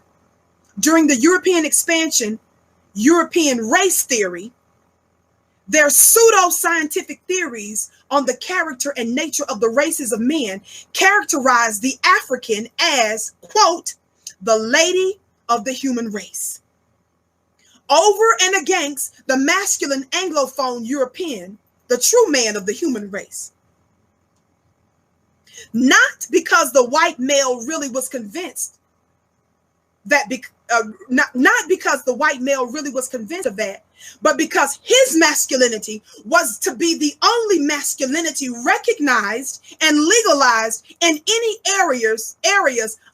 A: During the European expansion, European race theory, their pseudo-scientific theories on the character and nature of the races of men characterized the African as, quote, the lady of the human race. Over and against the masculine Anglophone European, the true man of the human race. Not because the white male really was convinced that, not because the white male really was convinced of that, but because his masculinity was to be the only masculinity recognized and legalized in any areas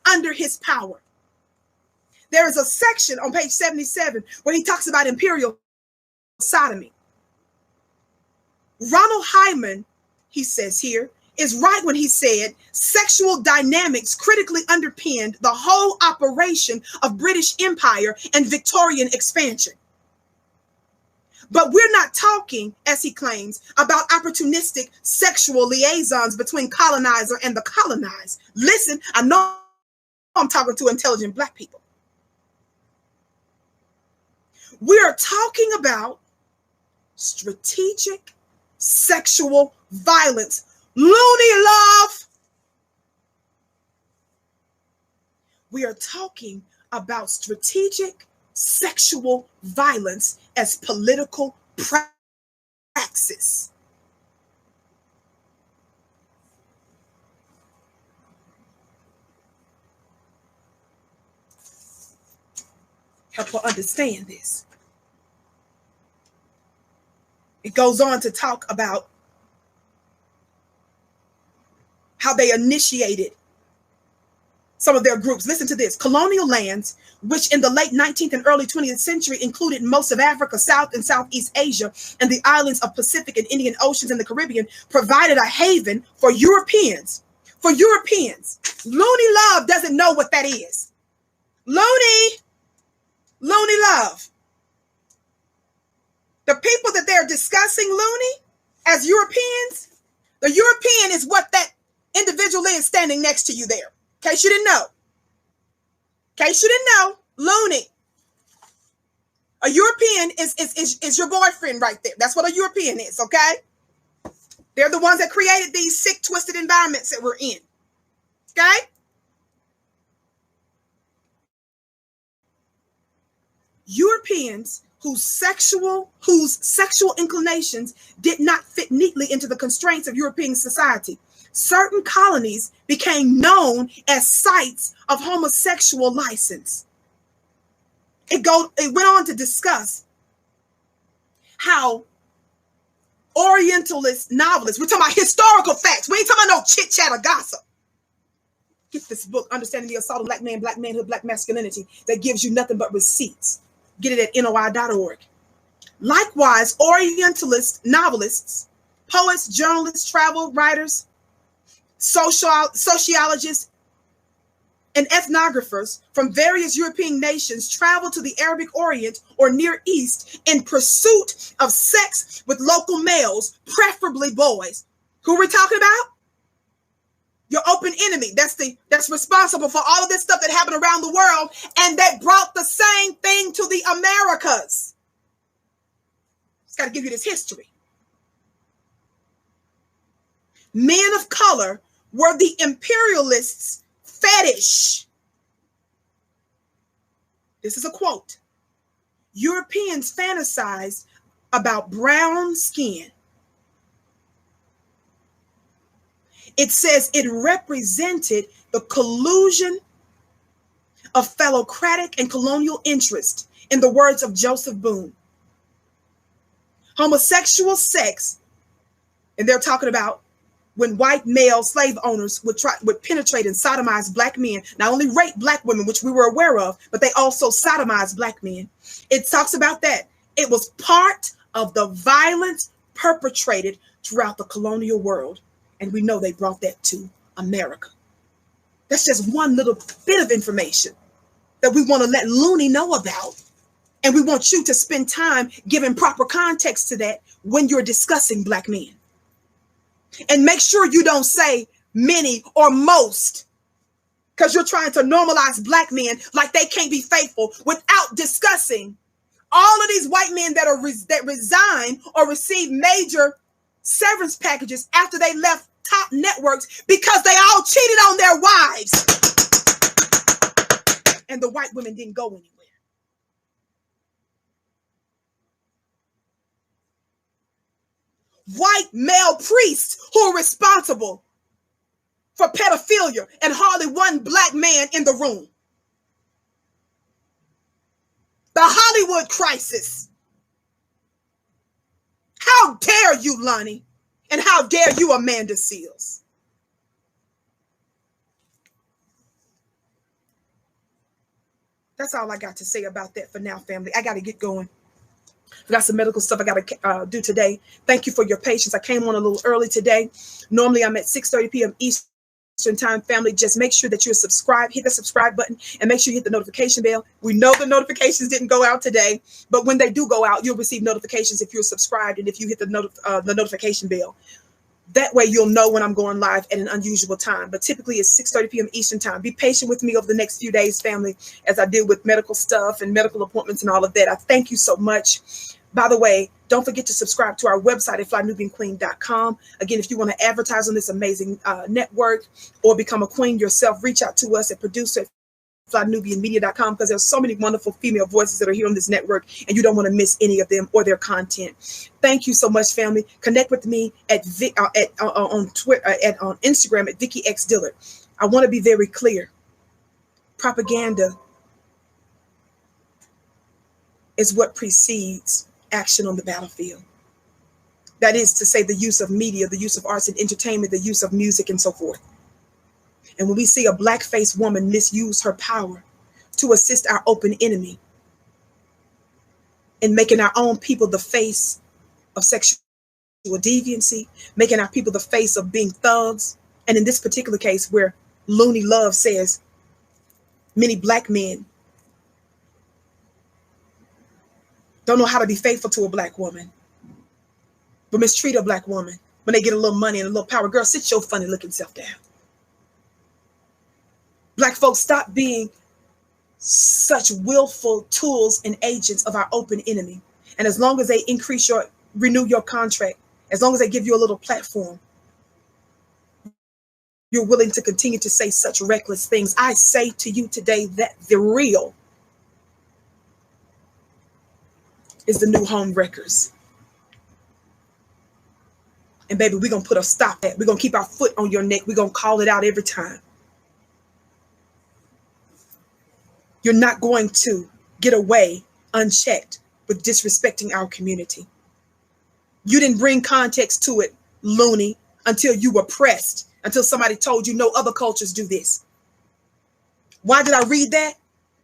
A: under his power. There is a section on page 77 where he talks about imperial sodomy. Ronald Hyman, he says here, is right when he said sexual dynamics critically underpinned the whole operation of British Empire and Victorian expansion. But we're not talking, as he claims, about opportunistic sexual liaisons between colonizer and the colonized. Listen, I know I'm talking to intelligent black people. We are talking about strategic sexual violence. Loony Love. We are talking about strategic sexual violence as political praxis. Help her understand this. It goes on to talk about how they initiated some of their groups. Listen to this. Colonial lands, which in the late 19th and early 20th century included most of Africa, South and Southeast Asia, and the islands of Pacific and Indian Oceans and the Caribbean, provided a haven for Europeans. For Europeans. Loony Love doesn't know what that is. Loony Love. The people that they're discussing, Loony, as Europeans, the European is what that individual is standing next to you there. In case you didn't know. In case you didn't know, Loony. A European is your boyfriend right there. That's what a European is, okay? They're the ones that created these sick, twisted environments that we're in. Okay? Europeans whose sexual inclinations did not fit neatly into the constraints of European society. Certain colonies became known as sites of homosexual license. It went on to discuss how Orientalist novelists, we're talking about historical facts. We ain't talking about no chit chat or gossip. Get this book, Understanding the Assault of Black Man, Black Manhood, Black Masculinity, that gives you nothing but receipts. Get it at NOI.org. Likewise, Orientalist novelists, poets, journalists, travel writers, sociologists, and ethnographers from various European nations travel to the Arabic Orient or Near East in pursuit of sex with local males, preferably boys. Who we're talking about? Your open enemy. That's responsible for all of this stuff that happened around the world, and that brought the same thing to the Americas. Just got to give you this history. Men of color were the imperialists' fetish. This is a quote. Europeans fantasized about brown skin. It says it represented the collusion of phallocratic and colonial interest, in the words of Joseph Boone. Homosexual sex, and they're talking about when white male slave owners would penetrate and sodomize black men, not only rape black women, which we were aware of, but they also sodomized black men. It talks about that. It was part of the violence perpetrated throughout the colonial world. And we know they brought that to America. That's just one little bit of information that we want to let Looney know about. And we want you to spend time giving proper context to that when you're discussing black men. And make sure you don't say many or most, because you're trying to normalize black men like they can't be faithful without discussing all of these white men that resign or receive major severance packages after they left top networks because they all cheated on their wives. And the white women didn't go anywhere. White male priests who are responsible for pedophilia, and hardly one black man in the room. The Hollywood crisis. How dare you, Lonnie? And how dare you, Amanda Seals? That's all I got to say about that for now, family. I got to get going. I got some medical stuff I got to do today. Thank you for your patience. I came on a little early today. Normally, I'm at 6:30 p.m. Eastern time, family. Just make sure that you're subscribed. Hit the subscribe button and make sure you hit the notification bell. We know the notifications didn't go out today, but when they do go out, you'll receive notifications if you're subscribed and if you hit the notification bell. That way you'll know when I'm going live at an unusual time. But typically it's 6:30 p.m. Eastern time. Be patient with me over the next few days, family, as I deal with medical stuff and medical appointments and all of that. I thank you so much. By the way, don't forget to subscribe to our website at flynubianqueen.com. Again, if you want to advertise on this amazing network or become a queen yourself, reach out to us at producer@flynubianmedia.com, because there's so many wonderful female voices that are here on this network and you don't want to miss any of them or their content. Thank you so much, family. Connect with me at on Twitter, on Instagram at Vicki X Dillard. I want to be very clear. Propaganda is what precedes action on the battlefield. That is to say, the use of media, the use of arts and entertainment, the use of music and so forth. And when we see a black-faced woman misuse her power to assist our open enemy in making our own people the face of sexual deviancy, making our people the face of being thugs, and in this particular case where Looney Love says many black men don't know how to be faithful to a black woman, but mistreat a black woman when they get a little money and a little power. Girl, sit your funny looking self down. Black folks, stop being such willful tools and agents of our open enemy. And as long as they renew your contract, as long as they give you a little platform, you're willing to continue to say such reckless things. I say to you today that the real is the new home wreckers. And baby, we're going to put a stop at it. We're going to keep our foot on your neck. We're going to call it out every time. You're not going to get away unchecked with disrespecting our community. You didn't bring context to it, Looney, until you were pressed, until somebody told you no other cultures do this. Why did I read that?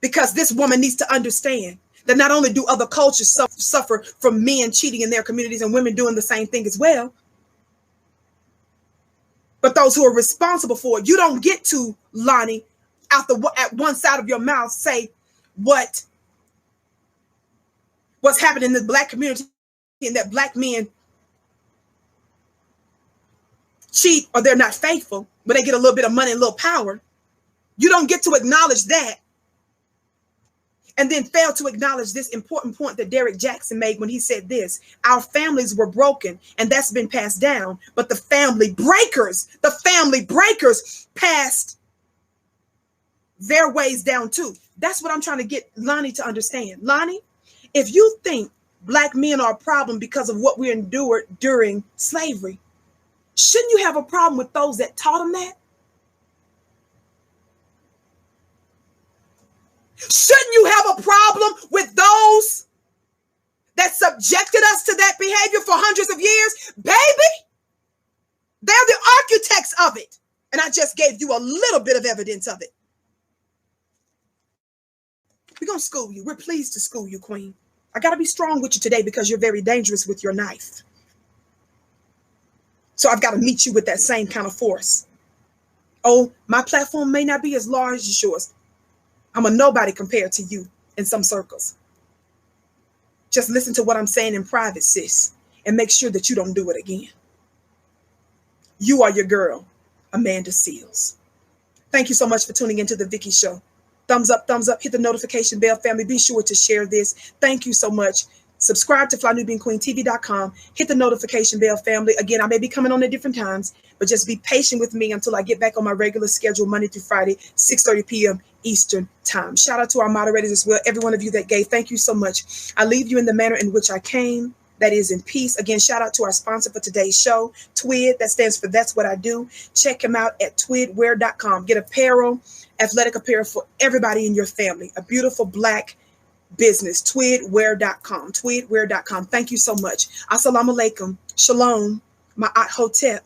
A: Because this woman needs to understand that not only do other cultures suffer from men cheating in their communities and women doing the same thing as well, but those who are responsible for it. You don't get to, Lonnie, at one side of your mouth say what's happening in the Black community and that Black men cheat or they're not faithful, but they get a little bit of money and a little power. You don't get to acknowledge that and then fail to acknowledge this important point that Derek Jackson made when he said this: our families were broken and that's been passed down, but the family breakers passed their ways down too. That's what I'm trying to get Lonnie to understand. Lonnie, if you think Black men are a problem because of what we endured during slavery, shouldn't you have a problem with those that taught them that? Shouldn't you have a problem with those that subjected us to that behavior for hundreds of years? Baby, they're the architects of it. And I just gave you a little bit of evidence of it. We're going to school you. We're pleased to school you, Queen. I got to be strong with you today because you're very dangerous with your knife. So I've got to meet you with that same kind of force. Oh, my platform may not be as large as yours. I'm a nobody compared to you in some circles. Just listen to what I'm saying in private, sis, and make sure that you don't do it again. You are your girl, Amanda Seals. Thank you so much for tuning into the Vicki Show. Thumbs up, hit the notification bell, family. Be sure to share this. Thank you so much. Subscribe to FlyNubianQueenTV.com. Hit the notification bell, family. Again, I may be coming on at different times, but just be patient with me until I get back on my regular schedule, Monday through Friday, 6:30 p.m. Eastern time. Shout out to our moderators as well. Every one of you that gave, thank you so much. I leave you in the manner in which I came. That is in peace. Again, shout out to our sponsor for today's show, TWID. That stands for That's What I Do. Check him out at twidwear.com. Get apparel, athletic apparel for everybody in your family. A beautiful Black business, twidwear.com. Twidwear.com. Thank you so much. Assalamu alaikum. Shalom. Ma'at hotep.